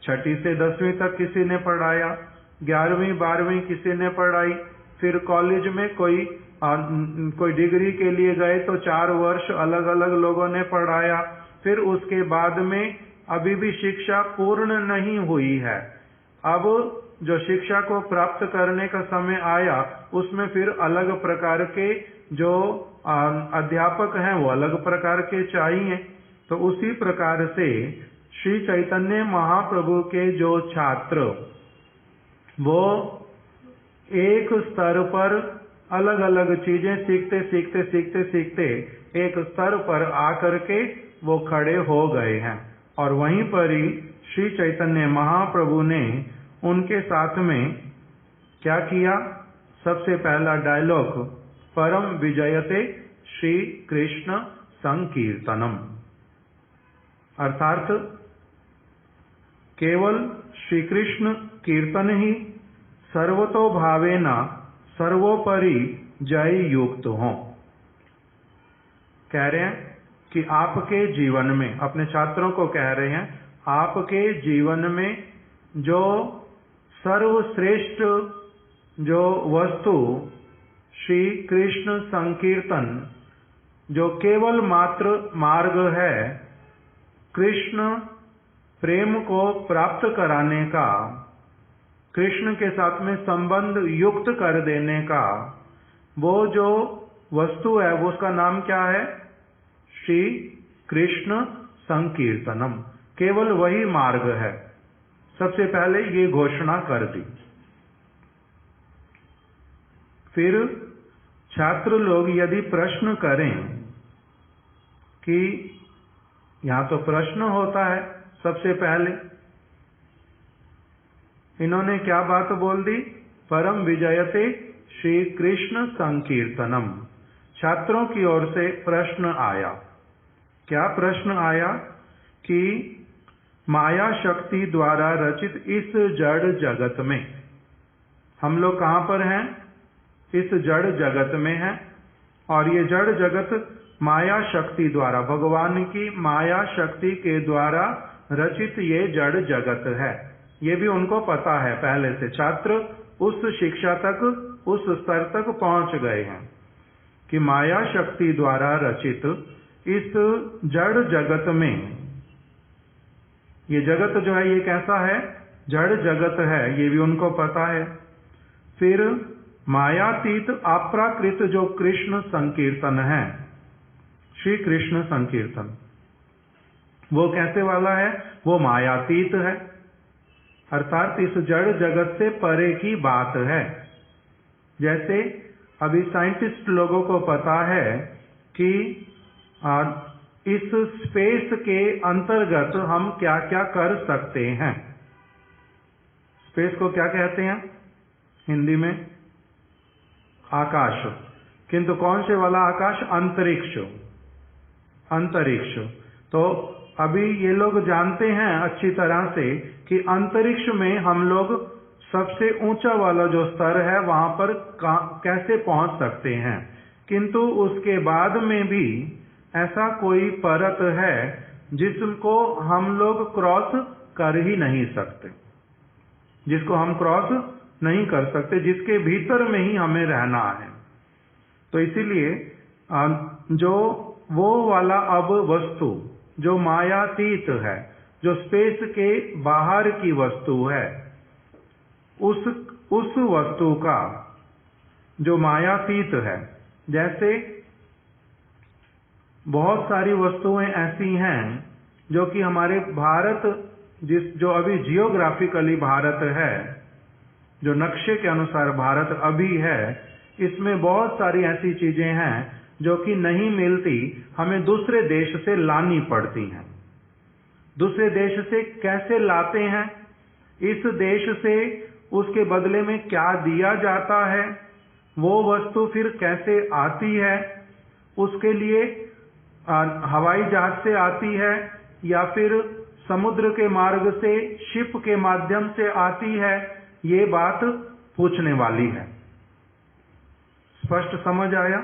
6ठी से 10वीं तक किसी ने पढ़ाया, 11वीं 12वीं किसी ने पढ़ाई, फिर कॉलेज में कोई डिग्री के लिए गए तो 4 वर्ष अलग अलग लोगों ने पढ़ाया, फिर उसके बाद में अभी भी शिक्षा पूर्ण नहीं हुई है। अब जो शिक्षा को प्राप्त करने का समय आया, उसमें फिर अलग प्रकार के जो अध्यापक हैं वो अलग प्रकार के चाहिए। तो उसी प्रकार से श्री चैतन्य महाप्रभु के जो छात्र, वो एक स्तर पर अलग अलग चीजें सीखते सीखते सीखते सीखते एक स्तर पर आकर के वो खड़े हो गए हैं और वहीं पर ही श्री चैतन्य महाप्रभु ने उनके साथ में क्या किया, सबसे पहला डायलॉग, परम विजयते श्री कृष्ण संकीर्तनम, अर्थात केवल श्री कृष्ण कीर्तन ही सर्वतो भावेना सर्वोपरि जय युक्त हो। कह रहे हैं कि आपके जीवन में, अपने छात्रों को कह रहे हैं, आपके जीवन में जो सर्वश्रेष्ठ जो वस्तु श्री कृष्ण संकीर्तन, जो केवल मात्र मार्ग है कृष्ण प्रेम को प्राप्त कराने का, कृष्ण के साथ में संबंध युक्त कर देने का, वो जो वस्तु है वो उसका नाम क्या है, श्री कृष्ण संकीर्तनम। केवल वही मार्ग है, सबसे पहले ये घोषणा कर दी। फिर छात्र लोग यदि प्रश्न करें कि यहां तो प्रश्न होता है, सबसे पहले इन्होंने क्या बात बोल दी? परम विजयते श्री कृष्ण संकीर्तनम। छात्रों की ओर से प्रश्न आया। क्या प्रश्न आया? कि माया शक्ति द्वारा रचित इस जड़ जगत में, हम लोग कहां पर हैं? इस जड़ जगत में हैं, और ये जड़ जगत माया शक्ति द्वारा, भगवान की माया शक्ति के द्वारा रचित ये जड़ जगत है। ये भी उनको पता है पहले से। छात्र उस शिक्षा तक, उस स्तर तक पहुंच गए हैं कि माया शक्ति द्वारा रचित इस जड़ जगत में, ये जगत जो है ये कैसा है? जड़ जगत है, ये भी उनको पता है। फिर मायातीत अप्राकृत जो कृष्ण संकीर्तन है, श्री कृष्ण संकीर्तन, वो कैसे वाला है? वो मायातीत है, अर्थात इस जड़ जगत से परे की बात है। जैसे अभी साइंटिस्ट लोगों को पता है कि इस स्पेस के अंतर्गत हम क्या क्या कर सकते हैं। स्पेस को क्या कहते हैं हिंदी में? आकाश। किंतु कौन से वाला आकाश? अंतरिक्ष। अंतरिक्ष। तो अभी ये लोग जानते हैं अच्छी तरह से कि अंतरिक्ष में हम लोग सबसे ऊंचा वाला जो स्तर है वहां पर कैसे पहुंच सकते हैं। किंतु उसके बाद में भी ऐसा कोई परत है जिसको हम लोग क्रॉस कर ही नहीं सकते, जिसको हम क्रॉस नहीं कर सकते, जिसके भीतर में ही हमें रहना है। तो इसीलिए जो वो वाला अब वस्तु जो मायातीत है, जो स्पेस के बाहर की वस्तु है, उस वस्तु का जो मायातीत है, जैसे बहुत सारी वस्तुएं ऐसी हैं जो कि हमारे भारत, जो अभी जियोग्राफिकली भारत है, जो नक्शे के अनुसार भारत अभी है, इसमें बहुत सारी ऐसी चीजें हैं जो कि नहीं मिलती, हमें दूसरे देश से लानी पड़ती हैं। दूसरे देश से कैसे लाते हैं? इस देश से उसके बदले में क्या दिया जाता है, वो वस्तु फिर कैसे आती है, उसके लिए हवाई जहाज से आती है या फिर समुद्र के मार्ग से, शिप के माध्यम से आती है, ये बात पूछने वाली है। स्पष्ट समझ आया?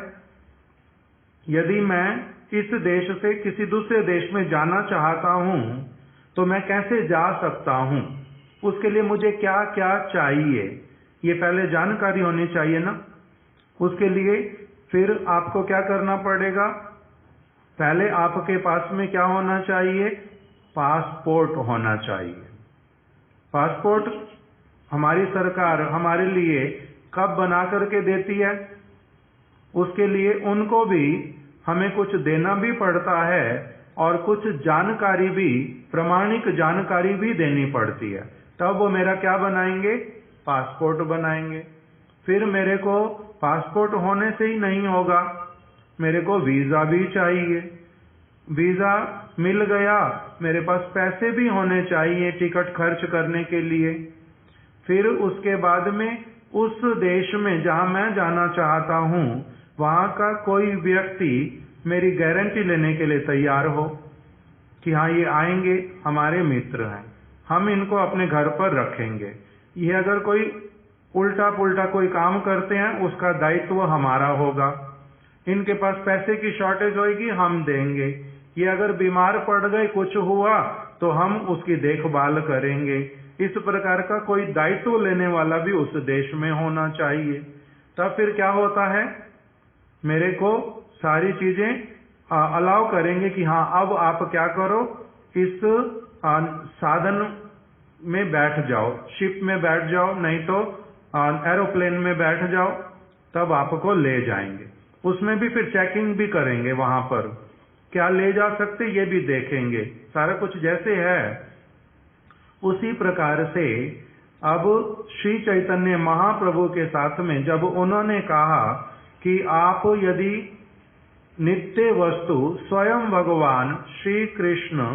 यदि मैं इस देश से किसी दूसरे देश में जाना चाहता हूं तो मैं कैसे जा सकता हूं? उसके लिए मुझे क्या क्या चाहिए, ये पहले जानकारी होनी चाहिए ना। उसके लिए फिर आपको क्या करना पड़ेगा? पहले आपके पास में क्या होना चाहिए? पासपोर्ट होना चाहिए। पासपोर्ट हमारी सरकार हमारे लिए कब बना करके देती है? उसके लिए उनको भी हमें कुछ देना भी पड़ता है और कुछ जानकारी भी, प्रमाणिक जानकारी भी देनी पड़ती है, तब वो मेरा क्या बनाएंगे? पासपोर्ट बनाएंगे। फिर मेरे को पासपोर्ट होने से ही नहीं होगा, मेरे को वीजा भी चाहिए। वीजा मिल गया, मेरे पास पैसे भी होने चाहिए टिकट खर्च करने के लिए। फिर उसके बाद में उस देश में जहां मैं जाना चाहता हूं, वहां का कोई व्यक्ति मेरी गारंटी लेने के लिए तैयार हो कि हाँ ये आएंगे, हमारे मित्र हैं, हम इनको अपने घर पर रखेंगे। ये अगर कोई उल्टा पुल्टा कोई काम करते हैं उसका दायित्व हमारा होगा। इनके पास पैसे की शॉर्टेज होगी, हम देंगे। ये अगर बीमार पड़ गए, कुछ हुआ तो हम उसकी देखभाल करेंगे। इस प्रकार का कोई दायित्व लेने वाला भी उस देश में होना चाहिए। तब फिर क्या होता है? मेरे को सारी चीजें अलाउ करेंगे कि हाँ अब आप क्या करो, इस साधन में बैठ जाओ, शिप में बैठ जाओ, नहीं तो एरोप्लेन में बैठ जाओ, तब आपको ले जाएंगे। उसमें भी फिर चेकिंग भी करेंगे, वहां पर क्या ले जा सकते ये भी देखेंगे। सारा कुछ जैसे है उसी प्रकार से अब श्री चैतन्य महाप्रभु के साथ में जब उन्होंने कहा कि आप यदि नित्य वस्तु स्वयं भगवान श्री कृष्ण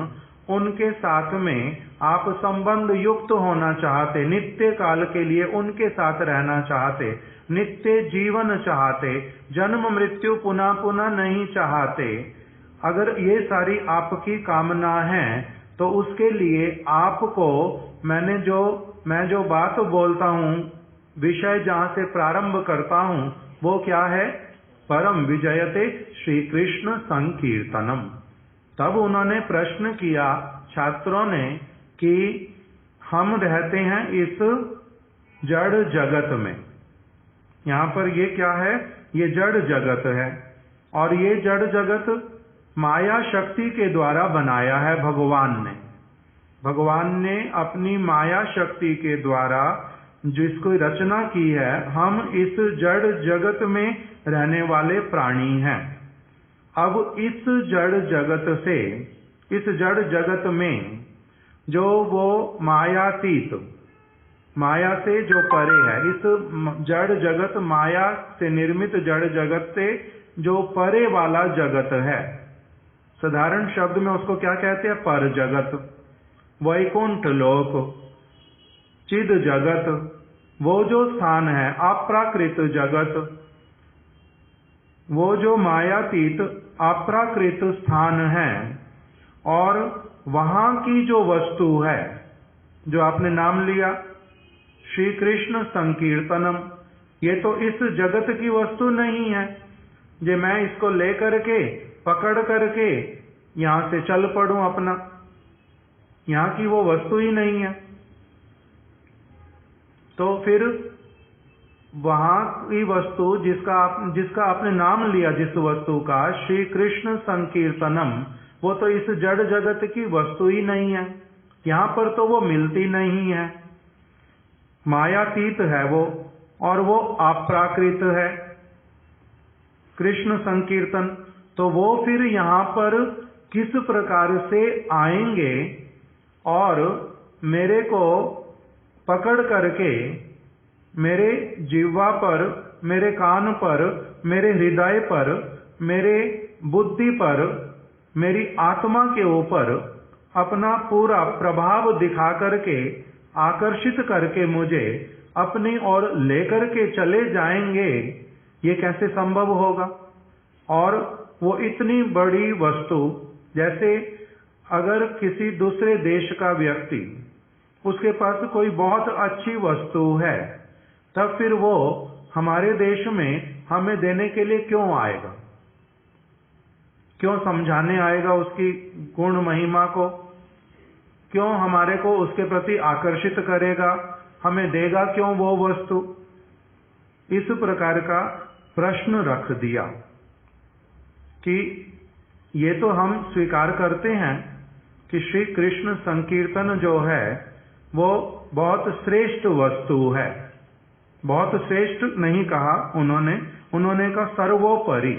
उनके साथ में आप संबंध युक्त होना चाहते, नित्य काल के लिए उनके साथ रहना चाहते, नित्य जीवन चाहते, जन्म मृत्यु पुनः पुनः नहीं चाहते, अगर ये सारी आपकी कामना है तो उसके लिए आपको मैं जो बात बोलता हूँ, विषय जहाँ से प्रारंभ करता हूँ वो क्या है? परम विजयते श्री कृष्ण संकीर्तनम। तब उन्होंने प्रश्न किया छात्रों ने कि हम रहते हैं इस जड़ जगत में, यहाँ पर ये क्या है? ये जड़ जगत है, और ये जड़ जगत माया शक्ति के द्वारा बनाया है भगवान ने अपनी माया शक्ति के द्वारा जिसको रचना की है। हम इस जड़ जगत में रहने वाले प्राणी हैं। अब इस जड़ जगत से, इस जड़ जगत में जो वो मायातीत, माया से जो परे है, इस जड़ जगत, माया से निर्मित जड़ जगत से जो परे वाला जगत है, साधारण शब्द में उसको क्या कहते हैं? पर जगत, वैकुंठ लोक, चिद जगत, वो जो स्थान है, अप्राकृत जगत, वो जो मायातीत अप्राकृत स्थान है, और वहां की जो वस्तु है, जो आपने नाम लिया श्री कृष्ण संकीर्तनम, ये तो इस जगत की वस्तु नहीं है जे मैं इसको लेकर के पकड़ करके यहां से चल पड़ूं अपना, यहाँ की वो वस्तु ही नहीं है। तो फिर वहां की वस्तु जिसका आपने नाम लिया, जिस वस्तु का श्री कृष्ण संकीर्तनम, वो तो इस जड़ जगत की वस्तु ही नहीं है, यहाँ पर तो वो मिलती नहीं है, मायातीत है वो, और वो अप्राकृत है कृष्ण संकीर्तन। तो वो फिर यहाँ पर किस प्रकार से आएंगे और मेरे को पकड़ करके मेरे जिह्वा पर, मेरे कान पर, मेरे हृदय पर, मेरे बुद्धि पर, मेरी आत्मा के ऊपर अपना पूरा प्रभाव दिखा करके, आकर्षित करके मुझे अपनी ओर लेकर के चले जाएंगे, ये कैसे संभव होगा? और वो इतनी बड़ी वस्तु, जैसे अगर किसी दूसरे देश का व्यक्ति, उसके पास कोई बहुत अच्छी वस्तु है, तब फिर वो हमारे देश में हमें देने के लिए क्यों आएगा? क्यों समझाने आएगा उसकी गुण महिमा को? क्यों हमारे को उसके प्रति आकर्षित करेगा? हमें देगा क्यों वो वस्तु? इस प्रकार का प्रश्न रख दिया कि ये तो हम स्वीकार करते हैं कि श्री कृष्ण संकीर्तन जो है वो बहुत श्रेष्ठ वस्तु है। बहुत श्रेष्ठ नहीं कहा उन्होंने कहा सर्वोपरि।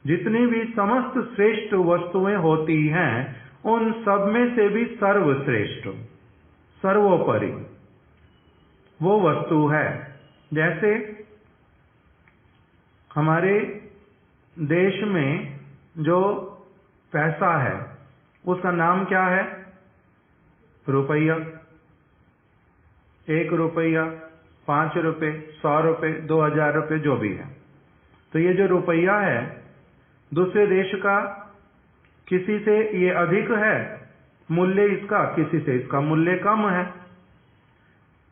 जितनी भी समस्त श्रेष्ठ वस्तुएं होती हैं उन सब में से भी सर्वश्रेष्ठ, सर्वोपरि वो वस्तु है। जैसे हमारे देश में जो पैसा है उसका नाम क्या है? रुपया। 1 रुपया, 5 रुपए, 100 रुपए, 2000 रुपए, जो भी है। तो ये जो रुपया है दूसरे देश का, किसी से ये अधिक है मूल्य इसका, किसी से इसका मूल्य कम है।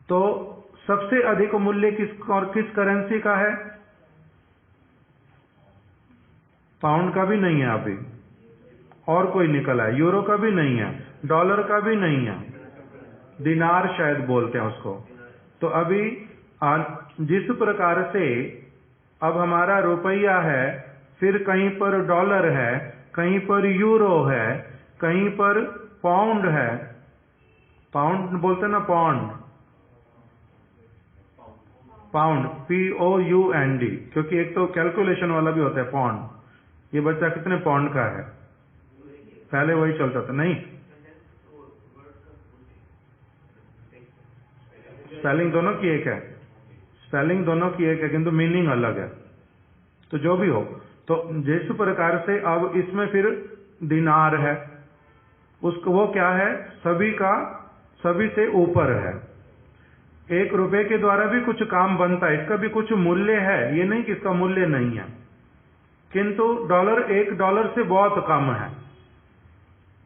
तो सबसे अधिक मूल्य किस करेंसी का है? पाउंड का भी नहीं है अभी, और कोई निकला है। यूरो का भी नहीं है, डॉलर का भी नहीं है, दिनार शायद बोलते हैं उसको। तो अभी जिस प्रकार से अब हमारा रुपया है, फिर कहीं पर डॉलर है, कहीं पर यूरो है, कहीं पर पाउंड है। पाउंड बोलते ना, पाउंड POUND, क्योंकि एक तो कैलकुलेशन वाला भी होता है पाउंड। ये बच्चा कितने पाउंड का है? पहले वही चलता था। नहीं, स्पेलिंग दोनों की एक है, स्पेलिंग दोनों की एक है किंतु मीनिंग अलग है। तो जो भी हो, तो जिस प्रकार से अब इसमें फिर दिनार है, उसको वो क्या है, सभी का सभी से ऊपर है। 1 रुपए के द्वारा भी कुछ काम बनता है, इसका भी कुछ मूल्य है, ये नहीं कि इसका मूल्य नहीं है, किंतु डॉलर $1 से बहुत कम है,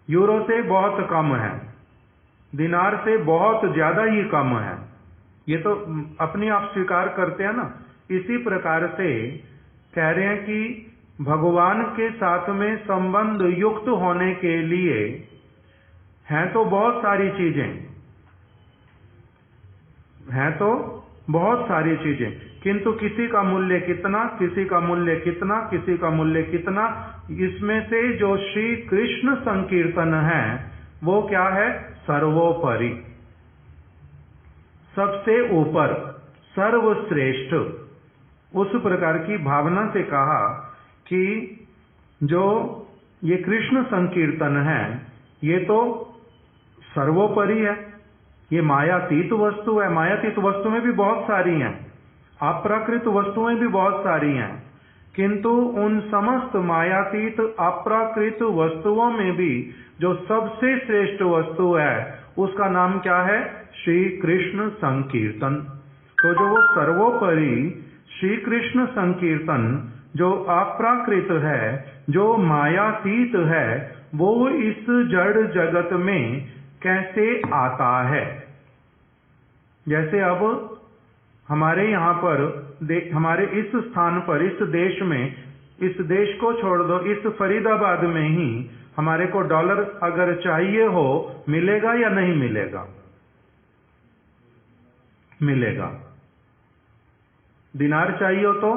यूरो से बहुत कम है, दिनार से बहुत ज्यादा ही कम है। ये तो अपनी आप स्वीकार करते हैं ना। इसी प्रकार से कह रहे हैं कि भगवान के साथ में संबंध युक्त होने के लिए हैं तो बहुत सारी चीजें, हैं तो बहुत सारी चीजें, किंतु किसी का मूल्य कितना, किसी का मूल्य कितना, किसी का मूल्य कितना। इसमें से जो श्री कृष्ण संकीर्तन है वो क्या है, सर्वोपरि, सबसे ऊपर, सर्वश्रेष्ठ। उस प्रकार की भावना से कहा कि जो ये कृष्ण संकीर्तन है ये तो सर्वोपरि है, ये मायातीत वस्तु है। मायातीत वस्तु में भी बहुत सारी हैं, अप्राकृत वस्तुएं भी बहुत सारी हैं, किंतु उन समस्त मायातीत अप्राकृत वस्तुओं में भी जो सबसे श्रेष्ठ वस्तु है उसका नाम क्या है, श्री कृष्ण संकीर्तन। तो जो वो सर्वोपरि श्री कृष्ण संकीर्तन जो अप्राकृत है, जो मायातीत है, वो इस जड़ जगत में कैसे आता है। जैसे अब हमारे यहाँ पर हमारे इस स्थान पर, इस देश में, इस देश को छोड़ दो, इस फरीदाबाद में ही हमारे को डॉलर अगर चाहिए हो, मिलेगा या नहीं मिलेगा, मिलेगा। दिनार चाहिए हो तो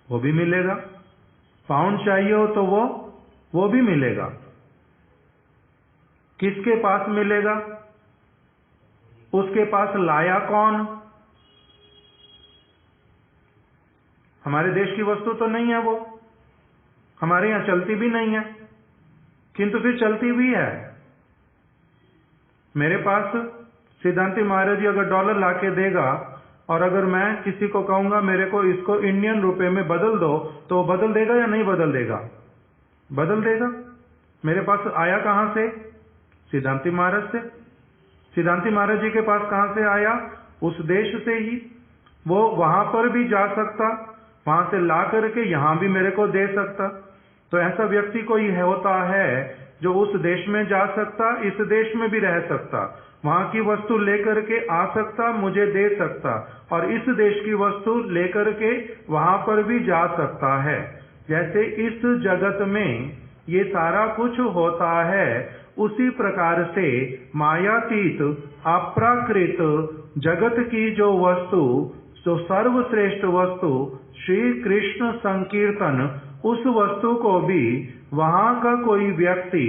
वो भी मिलेगा, पाउंड चाहिए हो तो वो भी मिलेगा। किसके पास मिलेगा, उसके पास लाया कौन। हमारे देश की वस्तु तो नहीं है वो, हमारे यहां चलती भी नहीं है, किंतु फिर चलती भी है। मेरे पास सिद्धांति महाराज जी अगर डॉलर लाके देगा और अगर मैं किसी को कहूंगा मेरे को इसको इंडियन रुपए में बदल दो, तो वो बदल देगा या नहीं बदल देगा, बदल देगा। मेरे पास आया कहां से, सिद्धांति महाराज से। सिद्धांति महाराज जी के पास कहां से आया, उस देश से ही। वो वहां पर भी जा सकता, वहां से ला करके यहां भी मेरे को दे सकता। तो ऐसा व्यक्ति कोई होता है जो उस देश में जा सकता, इस देश में भी रह सकता, वहां की वस्तु लेकर के आ सकता, मुझे दे सकता, और इस देश की वस्तु लेकर के वहां पर भी जा सकता है। जैसे इस जगत में ये सारा कुछ होता है, उसी प्रकार से मायातीत अप्राकृत जगत की जो वस्तु, जो सर्वश्रेष्ठ वस्तु श्री कृष्ण संकीर्तन, उस वस्तु को भी वहां का कोई व्यक्ति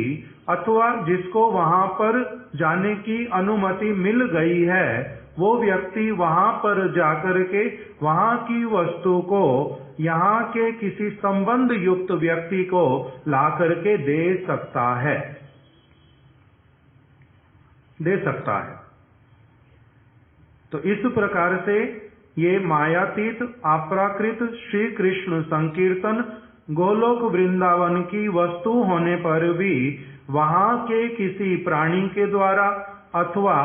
अथवा जिसको वहां पर जाने की अनुमति मिल गई है, वो व्यक्ति वहां पर जाकर के वहां की वस्तु को यहाँ के किसी संबंध युक्त व्यक्ति को ला करके दे सकता है, दे सकता है। तो इस प्रकार से ये मायातीत अप्राकृत श्री कृष्ण संकीर्तन गोलोक वृंदावन की वस्तु होने पर भी वहां के किसी प्राणी के द्वारा अथवा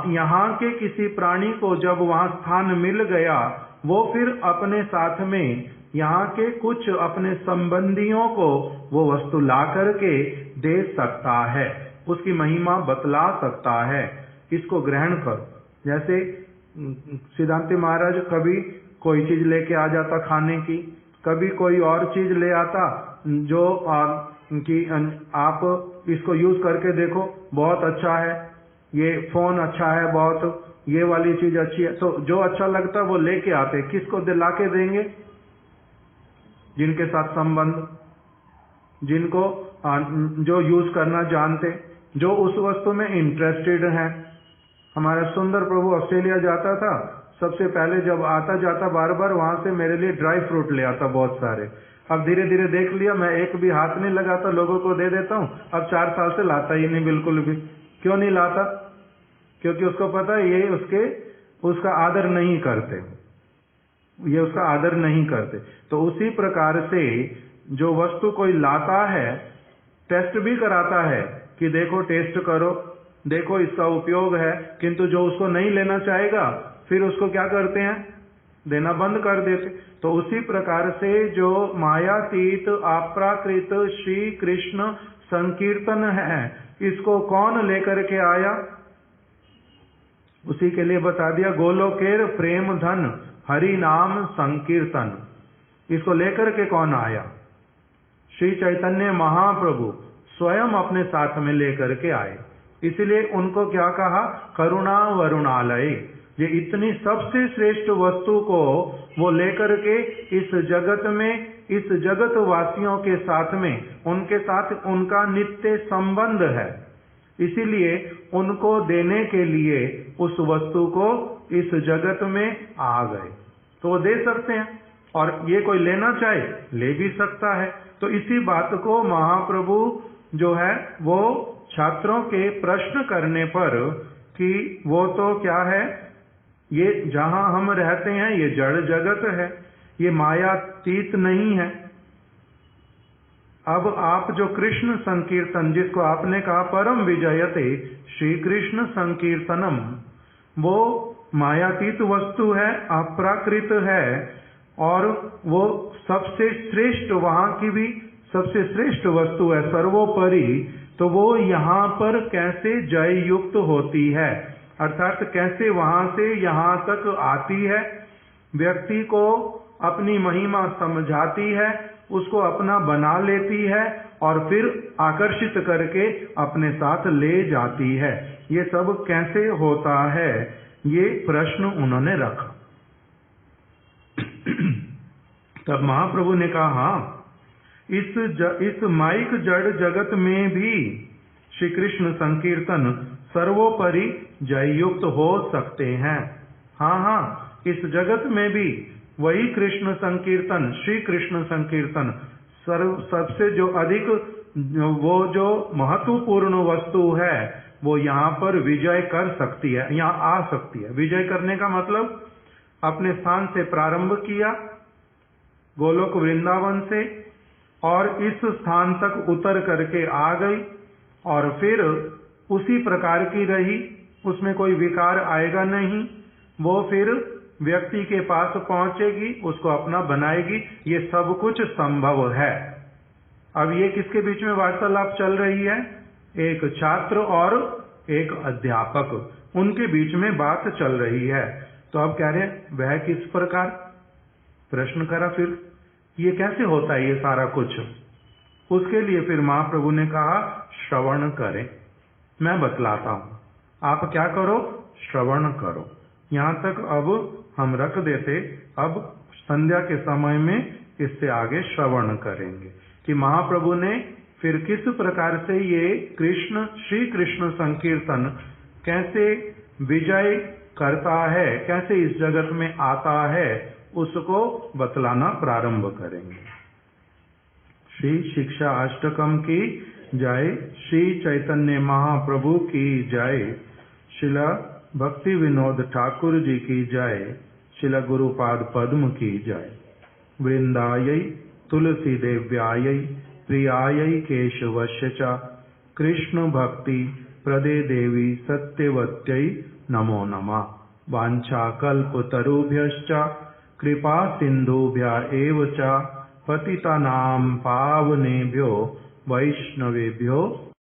यहाँ के किसी प्राणी को जब वहां स्थान मिल गया, वो फिर अपने साथ में यहाँ के कुछ अपने संबंधियों को वो वस्तु ला करके दे सकता है, उसकी महिमा बतला सकता है। इसको ग्रहण करो। जैसे सिद्धांति महाराज कभी कोई चीज लेके आ जाता खाने की, कभी कोई और चीज ले आता जो कि आप इसको यूज करके देखो, बहुत अच्छा है, ये फोन अच्छा है, बहुत ये वाली चीज अच्छी है। तो जो अच्छा लगता है वो लेके आते, किसको दिला के देंगे, जिनके साथ संबंध, जिनको जो यूज करना जानते, जो उस वस्तु में इंटरेस्टेड है। हमारा सुंदर प्रभु ऑस्ट्रेलिया जाता था, सबसे पहले जब आता जाता बार बार वहां से मेरे लिए ड्राई फ्रूट ले आता बहुत सारे। अब धीरे धीरे देख लिया मैं एक भी हाथ नहीं लगाता, लोगों को दे देता हूँ। अब 4 साल से लाता ही नहीं बिल्कुल भी। क्यों नहीं लाता? क्योंकि उसको पता है ये उसके उसका आदर नहीं करते, ये उसका आदर नहीं करते। तो उसी प्रकार से जो वस्तु कोई लाता है, टेस्ट भी कराता है कि देखो टेस्ट करो, देखो इसका उपयोग है, किंतु जो उसको नहीं लेना चाहेगा फिर उसको क्या करते हैं, देना बंद कर देते। तो उसी प्रकार से जो मायातीत अप्राकृत श्री कृष्ण संकीर्तन है, इसको कौन लेकर के आया, उसी के लिए बता दिया, गोलोकेर प्रेम धन हरि नाम संकीर्तन। इसको लेकर के कौन आया, श्री चैतन्य महाप्रभु स्वयं अपने साथ में लेकर के आए। इसलिए उनको क्या कहा, करुणा वरुणालय। ये इतनी सबसे श्रेष्ठ वस्तु को वो लेकर के इस जगत में, इस जगत वासियों के साथ में, उनके साथ उनका नित्य संबंध है, इसीलिए उनको देने के लिए उस वस्तु को इस जगत में आ गए। तो वो दे सकते हैं, और ये कोई लेना चाहे ले भी सकता है। तो इसी बात को महाप्रभु जो है वो छात्रों के प्रश्न करने पर कि वो तो क्या है, ये जहां हम रहते हैं ये जड़ जगत है, ये मायातीत नहीं है। अब आप जो कृष्ण संकीर्तन, जिसको आपने कहा परम विजयते श्री कृष्ण संकीर्तनम, वो मायातीत वस्तु है, अप्राकृत है, और वो सबसे श्रेष्ठ, वहां की भी सबसे श्रेष्ठ वस्तु है, सर्वोपरि। तो वो यहाँ पर कैसे जय युक्त होती है, अर्थात कैसे वहां से यहाँ तक आती है, व्यक्ति को अपनी महिमा समझाती है, उसको अपना बना लेती है, और फिर आकर्षित करके अपने साथ ले जाती है। ये सब कैसे होता है, ये प्रश्न उन्होंने रखा। तब महाप्रभु ने कहा, हाँ, इस माइक जड़ जगत में भी श्री कृष्ण संकीर्तन सर्वोपरि जययुक्त हो सकते हैं। हाँ हाँ, इस जगत में भी वही कृष्ण संकीर्तन, श्री कृष्ण संकीर्तन सबसे जो अधिक, वो जो महत्वपूर्ण वस्तु है, वो यहाँ पर विजय कर सकती है, यहाँ आ सकती है। विजय करने का मतलब अपने स्थान से प्रारंभ किया गोलोक वृंदावन से, और इस स्थान तक उतर करके आ गई, और फिर उसी प्रकार की रही, उसमें कोई विकार आएगा नहीं, वो फिर व्यक्ति के पास पहुंचेगी, उसको अपना बनाएगी, ये सब कुछ संभव है। अब ये किसके बीच में वार्तालाप चल रही है, एक छात्र और एक अध्यापक, उनके बीच में बात चल रही है। तो अब कह रहे हैं वह किस प्रकार, प्रश्न करा, फिर ये कैसे होता है ये सारा कुछ। उसके लिए फिर महाप्रभु ने कहा, श्रवण करें, मैं बतलाता हूं, आप क्या करो, श्रवण करो। यहां तक अब हम रख देते, अब संध्या के समय में इससे आगे श्रवण करेंगे कि महाप्रभु ने फिर किस प्रकार से ये कृष्ण, श्री कृष्ण संकीर्तन कैसे विजय करता है, कैसे इस जगत में आता है, उसको बतलाना प्रारंभ करेंगे। श्री शिक्षा अष्टकम की जय, श्री चैतन्य महाप्रभु की जय, शिला भक्ति विनोद ठाकुर जी की जय, शिला गुरुपाद पद्म की जय। वृंदायै तुलसी देव्यायै प्रियायै केशवस्य च कृष्ण भक्ति प्रदे देवी सत्यवत्यै नमो नमः। वाञ्छाकल्पतरुभ्यश्च कृपा सिन्धुभ्य एव च पतितानां पावनेभ्यो वैष्णवेभ्यो